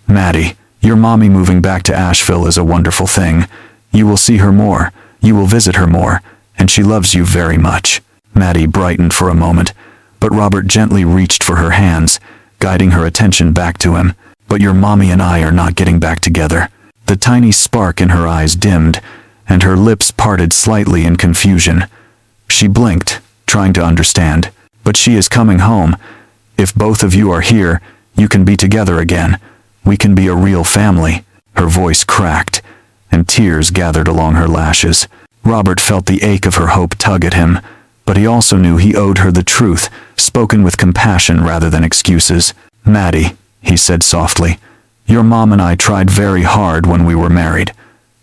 "Maddie, your mommy moving back to Asheville is a wonderful thing. You will see her more, you will visit her more, and she loves you very much." Maddie brightened for a moment, but Robert gently reached for her hands, guiding her attention back to him. "But your mommy and I are not getting back together." The tiny spark in her eyes dimmed, and her lips parted slightly in confusion. She blinked, trying to understand. "But she is coming home. If both of you are here, you can be together again. We can be a real family." Her voice cracked, and tears gathered along her lashes. Robert felt the ache of her hope tug at him, but he also knew he owed her the truth, spoken with compassion rather than excuses. "Maddie," he said softly, "your mom and I tried very hard when we were married.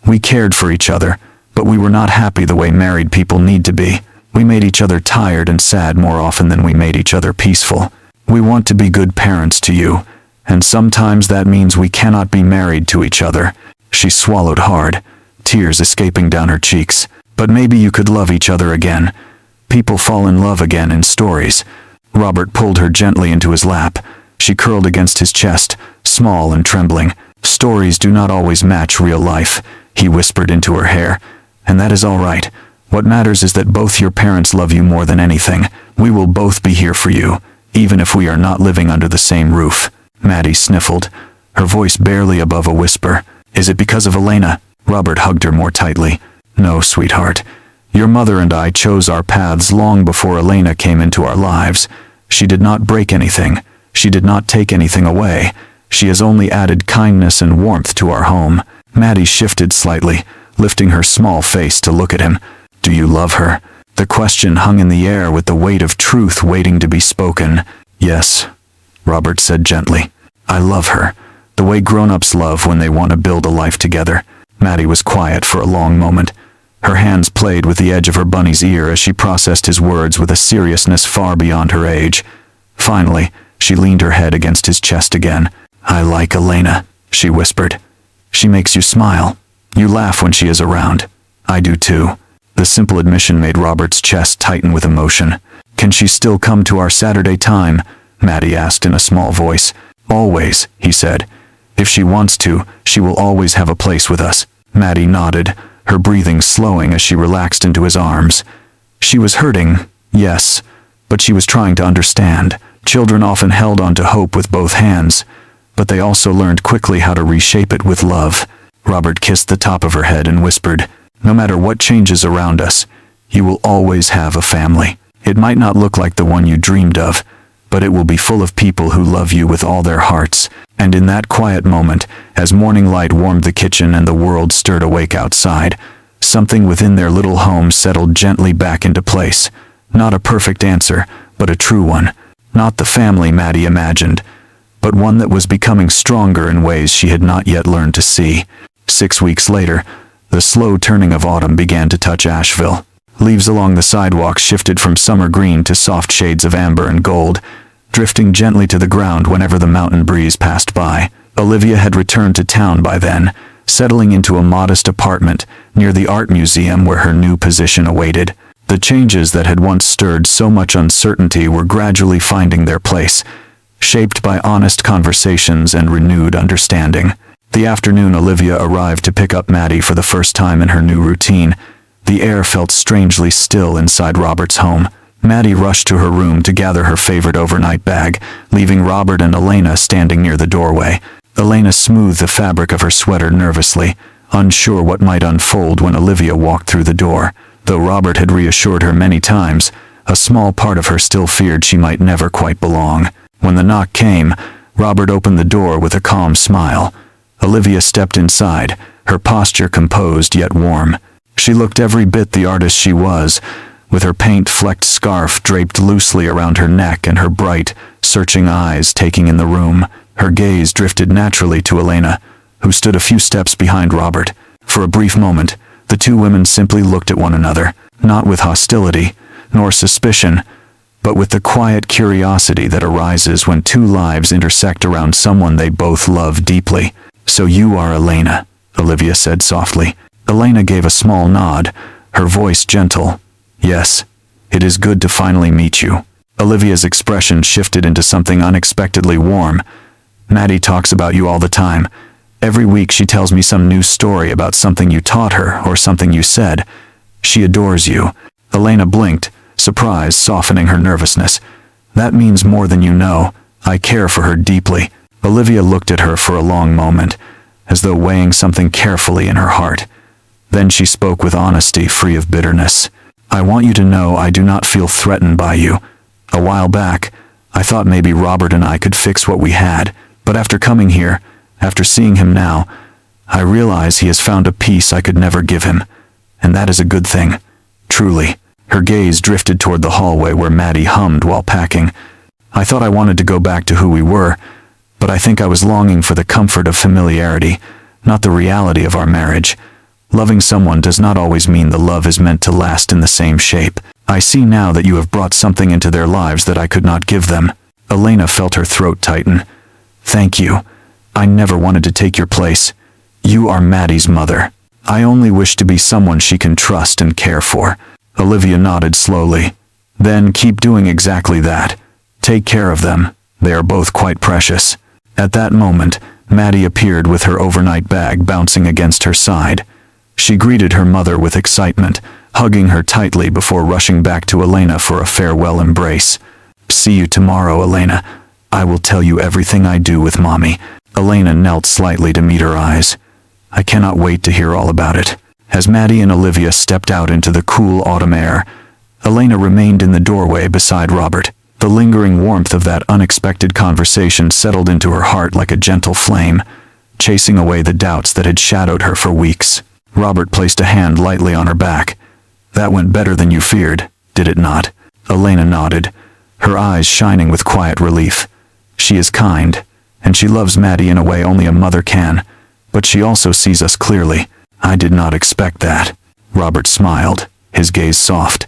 We cared for each other, but we were not happy the way married people need to be. We made each other tired and sad more often than we made each other peaceful. We want to be good parents to you, and sometimes that means we cannot be married to each other." She swallowed hard, tears escaping down her cheeks. "But maybe you could love each other again. People fall in love again in stories. Robert pulled her gently into his lap. She curled against his chest, small and trembling. Stories do not always match real life, he whispered into her hair. And that is all right. What matters is that both your parents love you more than anything. We will both be here for you, even if we are not living under the same roof. Maddie sniffled, her voice barely above a whisper. Is it because of Elena? Robert hugged her more tightly. No, sweetheart. Your mother and I chose our paths long before Elena came into our lives. She did not break anything. She did not take anything away. She has only added kindness and warmth to our home. Maddie shifted slightly, lifting her small face to look at him. Do you love her? The question hung in the air with the weight of truth waiting to be spoken. Yes, Robert said gently. I love her. The way grown-ups love when they want to build a life together. Maddie was quiet for a long moment. Her hands played with the edge of her bunny's ear as she processed his words with a seriousness far beyond her age. Finally, she leaned her head against his chest again. I like Elena, she whispered. She makes you smile. You laugh when she is around. I do too. The simple admission made Robert's chest tighten with emotion. Can she still come to our Saturday time? Maddie asked in a small voice. Always, he said. If she wants to, she will always have a place with us. Maddie nodded, her breathing slowing as she relaxed into his arms. She was hurting, yes, but she was trying to understand. Children often held on to hope with both hands, but they also learned quickly how to reshape it with love. Robert kissed the top of her head and whispered, no matter what changes around us, you will always have a family. It might not look like the one you dreamed of, but it will be full of people who love you with all their hearts. And in that quiet moment, as morning light warmed the kitchen and the world stirred awake outside, something within their little home settled gently back into place. Not a perfect answer, but a true one. Not the family Maddie imagined, but one that was becoming stronger in ways she had not yet learned to see. 6 weeks later, the slow turning of autumn began to touch Asheville. Leaves along the sidewalks shifted from summer green to soft shades of amber and gold, drifting gently to the ground whenever the mountain breeze passed by. Olivia had returned to town by then, settling into a modest apartment near the art museum where her new position awaited. The changes that had once stirred so much uncertainty were gradually finding their place, shaped by honest conversations and renewed understanding. The afternoon Olivia arrived to pick up Maddie for the first time in her new routine. The air felt strangely still inside Robert's home. Maddie rushed to her room to gather her favorite overnight bag, leaving Robert and Elena standing near the doorway. Elena smoothed the fabric of her sweater nervously, unsure what might unfold when Olivia walked through the door. Though Robert had reassured her many times, a small part of her still feared she might never quite belong. When the knock came, Robert opened the door with a calm smile. Olivia stepped inside, her posture composed yet warm. She looked every bit the artist she was, with her paint-flecked scarf draped loosely around her neck and her bright, searching eyes taking in the room. Her gaze drifted naturally to Elena, who stood a few steps behind Robert. For a brief moment, the two women simply looked at one another, not with hostility, nor suspicion, but with the quiet curiosity that arises when two lives intersect around someone they both love deeply. So you are Elena, Olivia said softly. Elena gave a small nod, her voice gentle. Yes, it is good to finally meet you. Olivia's expression shifted into something unexpectedly warm. Maddie talks about you all the time. Every week she tells me some new story about something you taught her or something you said. She adores you. Elena blinked, surprise softening her nervousness. That means more than you know. I care for her deeply. Olivia looked at her for a long moment, as though weighing something carefully in her heart. Then she spoke with honesty free of bitterness. I want you to know I do not feel threatened by you. A while back, I thought maybe Robert and I could fix what we had, but after coming here, after seeing him now, I realize he has found a peace I could never give him, and that is a good thing. Truly. Her gaze drifted toward the hallway where Maddie hummed while packing. I thought I wanted to go back to who we were, but I think I was longing for the comfort of familiarity, not the reality of our marriage. Loving someone does not always mean the love is meant to last in the same shape. I see now that you have brought something into their lives that I could not give them. Elena felt her throat tighten. Thank you. I never wanted to take your place. You are Maddie's mother. I only wish to be someone she can trust and care for. Olivia nodded slowly. Then keep doing exactly that. Take care of them. They are both quite precious. At that moment, Maddie appeared with her overnight bag bouncing against her side. She greeted her mother with excitement, hugging her tightly before rushing back to Elena for a farewell embrace. See you tomorrow, Elena. I will tell you everything I do with Mommy. Elena knelt slightly to meet her eyes. I cannot wait to hear all about it. As Maddie and Olivia stepped out into the cool autumn air, Elena remained in the doorway beside Robert. The lingering warmth of that unexpected conversation settled into her heart like a gentle flame, chasing away the doubts that had shadowed her for weeks. Robert placed a hand lightly on her back. That went better than you feared, did it not? Elena nodded, her eyes shining with quiet relief. She is kind, and she loves Maddie in a way only a mother can, but she also sees us clearly. I did not expect that. Robert smiled, his gaze soft.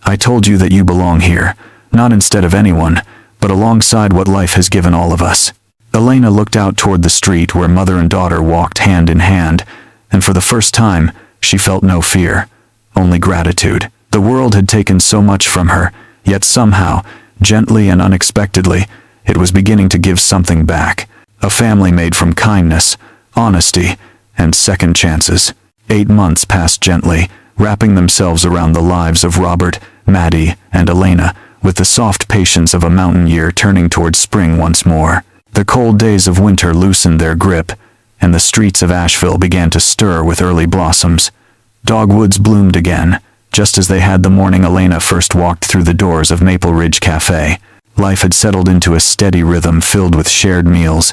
I told you that you belong here, not instead of anyone, but alongside what life has given all of us. Elena looked out toward the street where mother and daughter walked hand in hand, and for the first time, she felt no fear, only gratitude. The world had taken so much from her, yet somehow, gently and unexpectedly, it was beginning to give something back. A family made from kindness, honesty, and second chances. 8 months passed gently, wrapping themselves around the lives of Robert, Maddie, and Elena, with the soft patience of a mountain year turning towards spring once more. The cold days of winter loosened their grip, and the streets of Asheville began to stir with early blossoms. Dogwoods bloomed again, just as they had the morning Elena first walked through the doors of Maple Ridge Cafe. Life had settled into a steady rhythm filled with shared meals,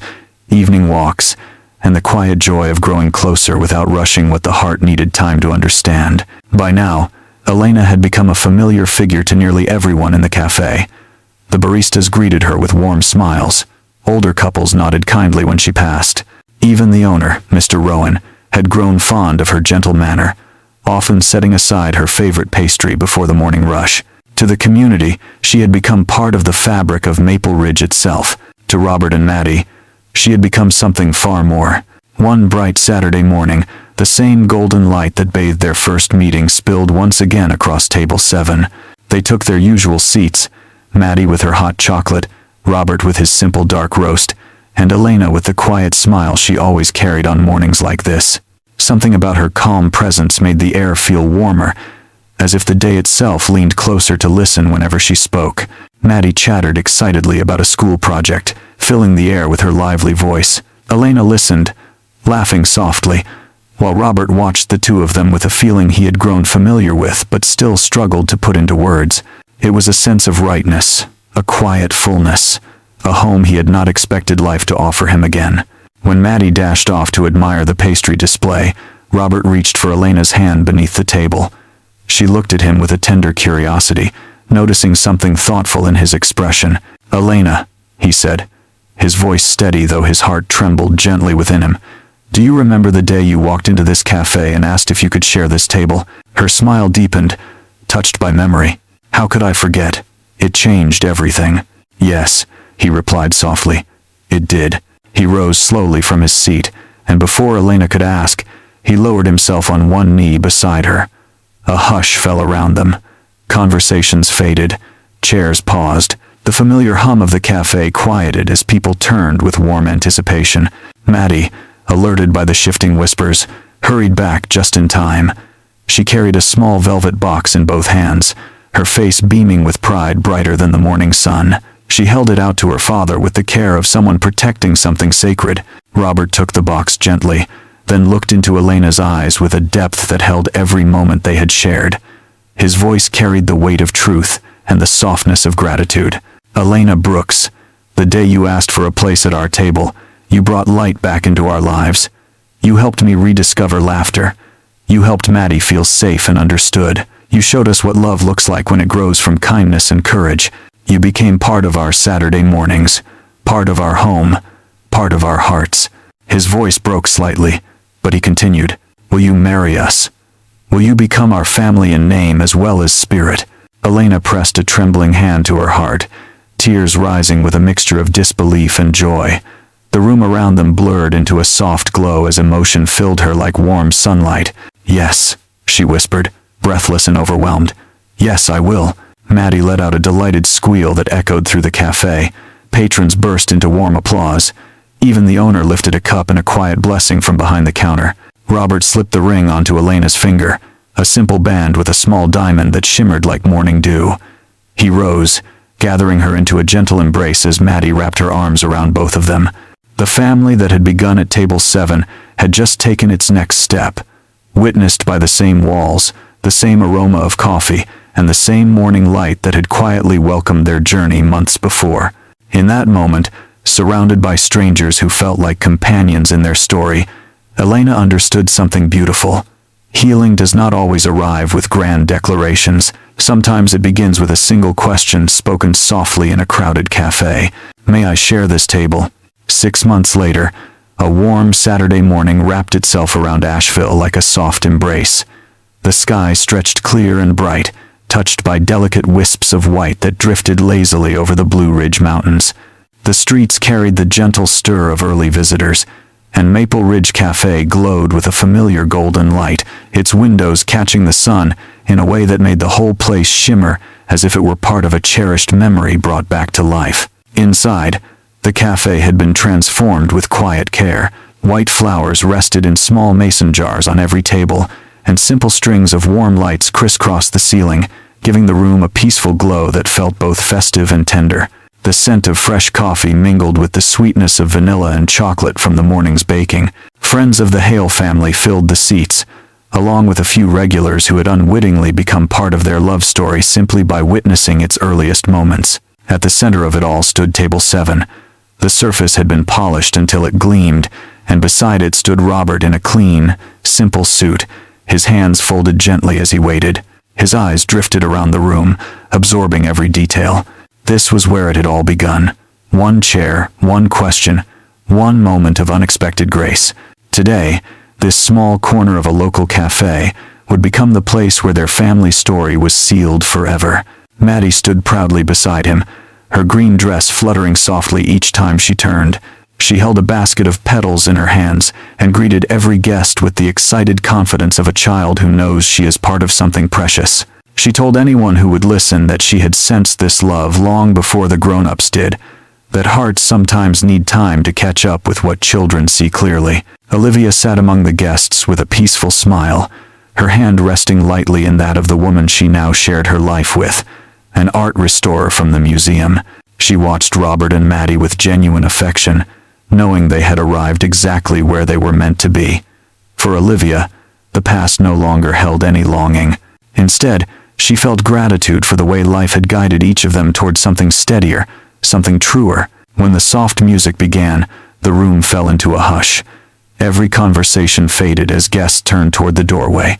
evening walks, and the quiet joy of growing closer without rushing what the heart needed time to understand. By now, Elena had become a familiar figure to nearly everyone in the cafe. The baristas greeted her with warm smiles. Older couples nodded kindly when she passed. Even the owner, Mr. Rowan, had grown fond of her gentle manner, often setting aside her favorite pastry before the morning rush. To the community, she had become part of the fabric of Maple Ridge itself. To Robert and Maddie, she had become something far more. One bright Saturday morning, the same golden light that bathed their first meeting spilled once again across table 7. They took their usual seats, Maddie with her hot chocolate, Robert with his simple dark roast, and Elena with the quiet smile she always carried on mornings like this. Something about her calm presence made the air feel warmer, as if the day itself leaned closer to listen whenever she spoke. Maddie chattered excitedly about a school project, filling the air with her lively voice. Elena listened, laughing softly, while Robert watched the two of them with a feeling he had grown familiar with but still struggled to put into words. It was a sense of rightness, a quiet fullness, a home he had not expected life to offer him again. When Maddie dashed off to admire the pastry display, Robert reached for Elena's hand beneath the table. She looked at him with a tender curiosity, noticing something thoughtful in his expression. "Elena," he said, his voice steady though his heart trembled gently within him. "Do you remember the day you walked into this cafe and asked if you could share this table?" Her smile deepened, touched by memory. "How could I forget? It changed everything." "Yes," he replied softly. "It did." He rose slowly from his seat, and before Elena could ask, he lowered himself on one knee beside her. A hush fell around them. Conversations faded. Chairs paused. The familiar hum of the cafe quieted as people turned with warm anticipation. Maddie, alerted by the shifting whispers, hurried back just in time. She carried a small velvet box in both hands, her face beaming with pride brighter than the morning sun. She held it out to her father with the care of someone protecting something sacred. Robert took the box gently, then looked into Elena's eyes with a depth that held every moment they had shared. His voice carried the weight of truth and the softness of gratitude. "Elena Brooks, the day you asked for a place at our table, you brought light back into our lives. You helped me rediscover laughter. You helped Maddie feel safe and understood. You showed us what love looks like when it grows from kindness and courage. You became part of our Saturday mornings, part of our home, part of our hearts." His voice broke slightly, but he continued, "Will you marry us? Will you become our family in name as well as spirit?" Elena pressed a trembling hand to her heart, tears rising with a mixture of disbelief and joy. The room around them blurred into a soft glow as emotion filled her like warm sunlight. "Yes," she whispered, breathless and overwhelmed. "Yes, I will." Maddie let out a delighted squeal that echoed through the cafe. Patrons burst into warm applause. Even the owner lifted a cup and a quiet blessing from behind the counter. Robert slipped the ring onto Elena's finger, a simple band with a small diamond that shimmered like morning dew. He rose, gathering her into a gentle embrace as Maddie wrapped her arms around both of them. The family that had begun at table 7 had just taken its next step, witnessed by the same walls, the same aroma of coffee, and the same morning light that had quietly welcomed their journey months before. In that moment, surrounded by strangers who felt like companions in their story, Elena understood something beautiful. Healing does not always arrive with grand declarations. Sometimes it begins with a single question spoken softly in a crowded cafe. "May I share this table?" 6 months later, a warm Saturday morning wrapped itself around Asheville like a soft embrace. The sky stretched clear and bright, touched by delicate wisps of white that drifted lazily over the Blue Ridge Mountains. The streets carried the gentle stir of early visitors, and Maple Ridge Cafe glowed with a familiar golden light, its windows catching the sun in a way that made the whole place shimmer as if it were part of a cherished memory brought back to life. Inside, the cafe had been transformed with quiet care. White flowers rested in small mason jars on every table, and simple strings of warm lights crisscrossed the ceiling, giving the room a peaceful glow that felt both festive and tender. The scent of fresh coffee mingled with the sweetness of vanilla and chocolate from the morning's baking. Friends of the Hale family filled the seats, along with a few regulars who had unwittingly become part of their love story simply by witnessing its earliest moments. At the center of it all stood table 7. The surface had been polished until it gleamed, and beside it stood Robert in a clean, simple suit, his hands folded gently as he waited. His eyes drifted around the room, absorbing every detail. This was where it had all begun. One chair, one question, one moment of unexpected grace. Today, this small corner of a local cafe would become the place where their family story was sealed forever. Maddie stood proudly beside him, her green dress fluttering softly each time she turned. She held a basket of petals in her hands and greeted every guest with the excited confidence of a child who knows she is part of something precious. She told anyone who would listen that she had sensed this love long before the grown-ups did, that hearts sometimes need time to catch up with what children see clearly. Olivia sat among the guests with a peaceful smile, her hand resting lightly in that of the woman she now shared her life with, an art restorer from the museum. She watched Robert and Maddie with genuine affection, knowing they had arrived exactly where they were meant to be. For Olivia, the past no longer held any longing. Instead, she felt gratitude for the way life had guided each of them toward something steadier, something truer. When the soft music began, the room fell into a hush. Every conversation faded as guests turned toward the doorway.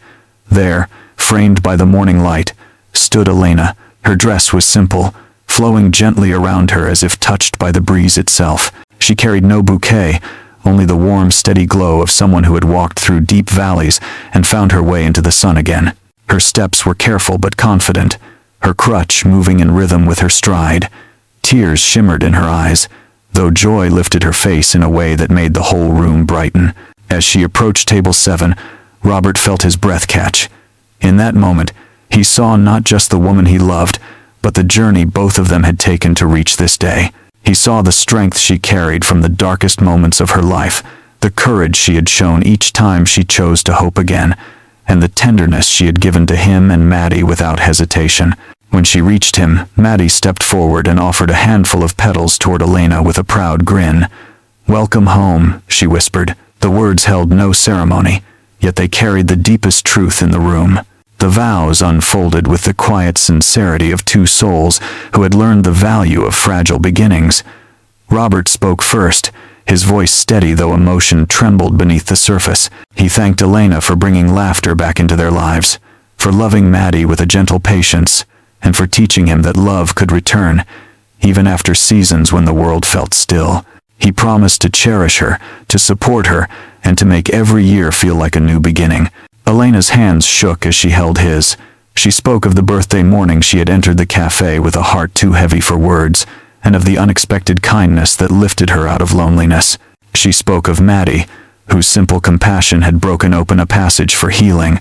There, framed by the morning light, stood Elena. Her dress was simple, flowing gently around her as if touched by the breeze itself. She carried no bouquet, only the warm, steady glow of someone who had walked through deep valleys and found her way into the sun again. Her steps were careful but confident, her crutch moving in rhythm with her stride. Tears shimmered in her eyes, though joy lifted her face in a way that made the whole room brighten. As she approached table 7, Robert felt his breath catch. In that moment, he saw not just the woman he loved, but the journey both of them had taken to reach this day. He saw the strength she carried from the darkest moments of her life, the courage she had shown each time she chose to hope again, and the tenderness she had given to him and Maddie without hesitation. When she reached him, Maddie stepped forward and offered a handful of petals toward Elena with a proud grin. "Welcome home," she whispered. The words held no ceremony, yet they carried the deepest truth in the room. The vows unfolded with the quiet sincerity of two souls who had learned the value of fragile beginnings. Robert spoke first, his voice steady though emotion trembled beneath the surface. He thanked Elena for bringing laughter back into their lives, for loving Maddie with a gentle patience, and for teaching him that love could return, even after seasons when the world felt still. He promised to cherish her, to support her, and to make every year feel like a new beginning. Elena's hands shook as she held his. She spoke of the birthday morning she had entered the cafe with a heart too heavy for words, and of the unexpected kindness that lifted her out of loneliness. She spoke of Maddie, whose simple compassion had broken open a passage for healing.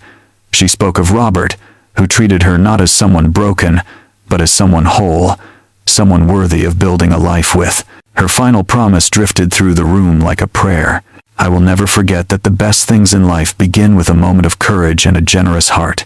She spoke of Robert, who treated her not as someone broken, but as someone whole, someone worthy of building a life with. Her final promise drifted through the room like a prayer. I will never forget that the best things in life begin with a moment of courage and a generous heart.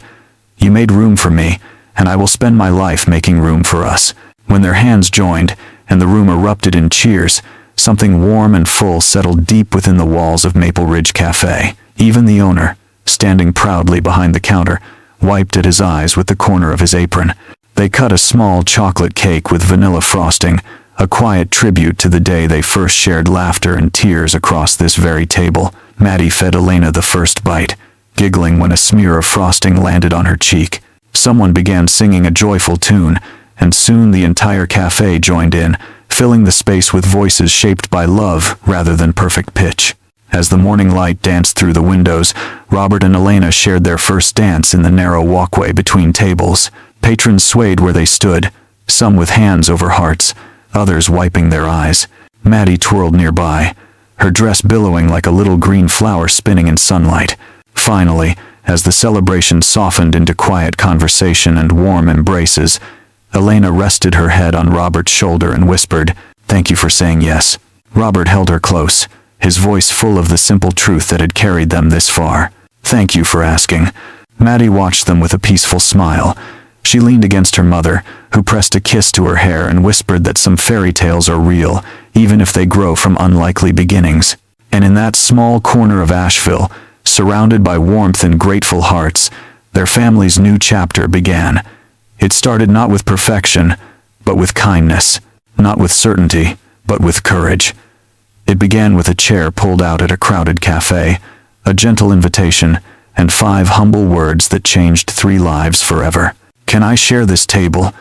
You made room for me, and I will spend my life making room for us. When their hands joined, and the room erupted in cheers, something warm and full settled deep within the walls of Maple Ridge Cafe. Even the owner, standing proudly behind the counter, wiped at his eyes with the corner of his apron. They cut a small chocolate cake with vanilla frosting, a quiet tribute to the day they first shared laughter and tears across this very table. Maddie fed Elena the first bite, giggling when a smear of frosting landed on her cheek. Someone began singing a joyful tune, and soon the entire cafe joined in, filling the space with voices shaped by love rather than perfect pitch. As the morning light danced through the windows, Robert and Elena shared their first dance in the narrow walkway between tables. Patrons swayed where they stood, some with hands over hearts, others wiping their eyes. Maddie twirled nearby, her dress billowing like a little green flower spinning in sunlight. Finally, as the celebration softened into quiet conversation and warm embraces, Elena rested her head on Robert's shoulder and whispered, "Thank you for saying yes." Robert held her close, his voice full of the simple truth that had carried them this far. "Thank you for asking." Maddie watched them with a peaceful smile. She leaned against her mother, who pressed a kiss to her hair and whispered that some fairy tales are real, even if they grow from unlikely beginnings. And in that small corner of Asheville, surrounded by warmth and grateful hearts, their family's new chapter began. It started not with perfection, but with kindness, not with certainty, but with courage. It began with a chair pulled out at a crowded cafe, a gentle invitation, and 5 humble words that changed 3 lives forever. "Can I share this table?"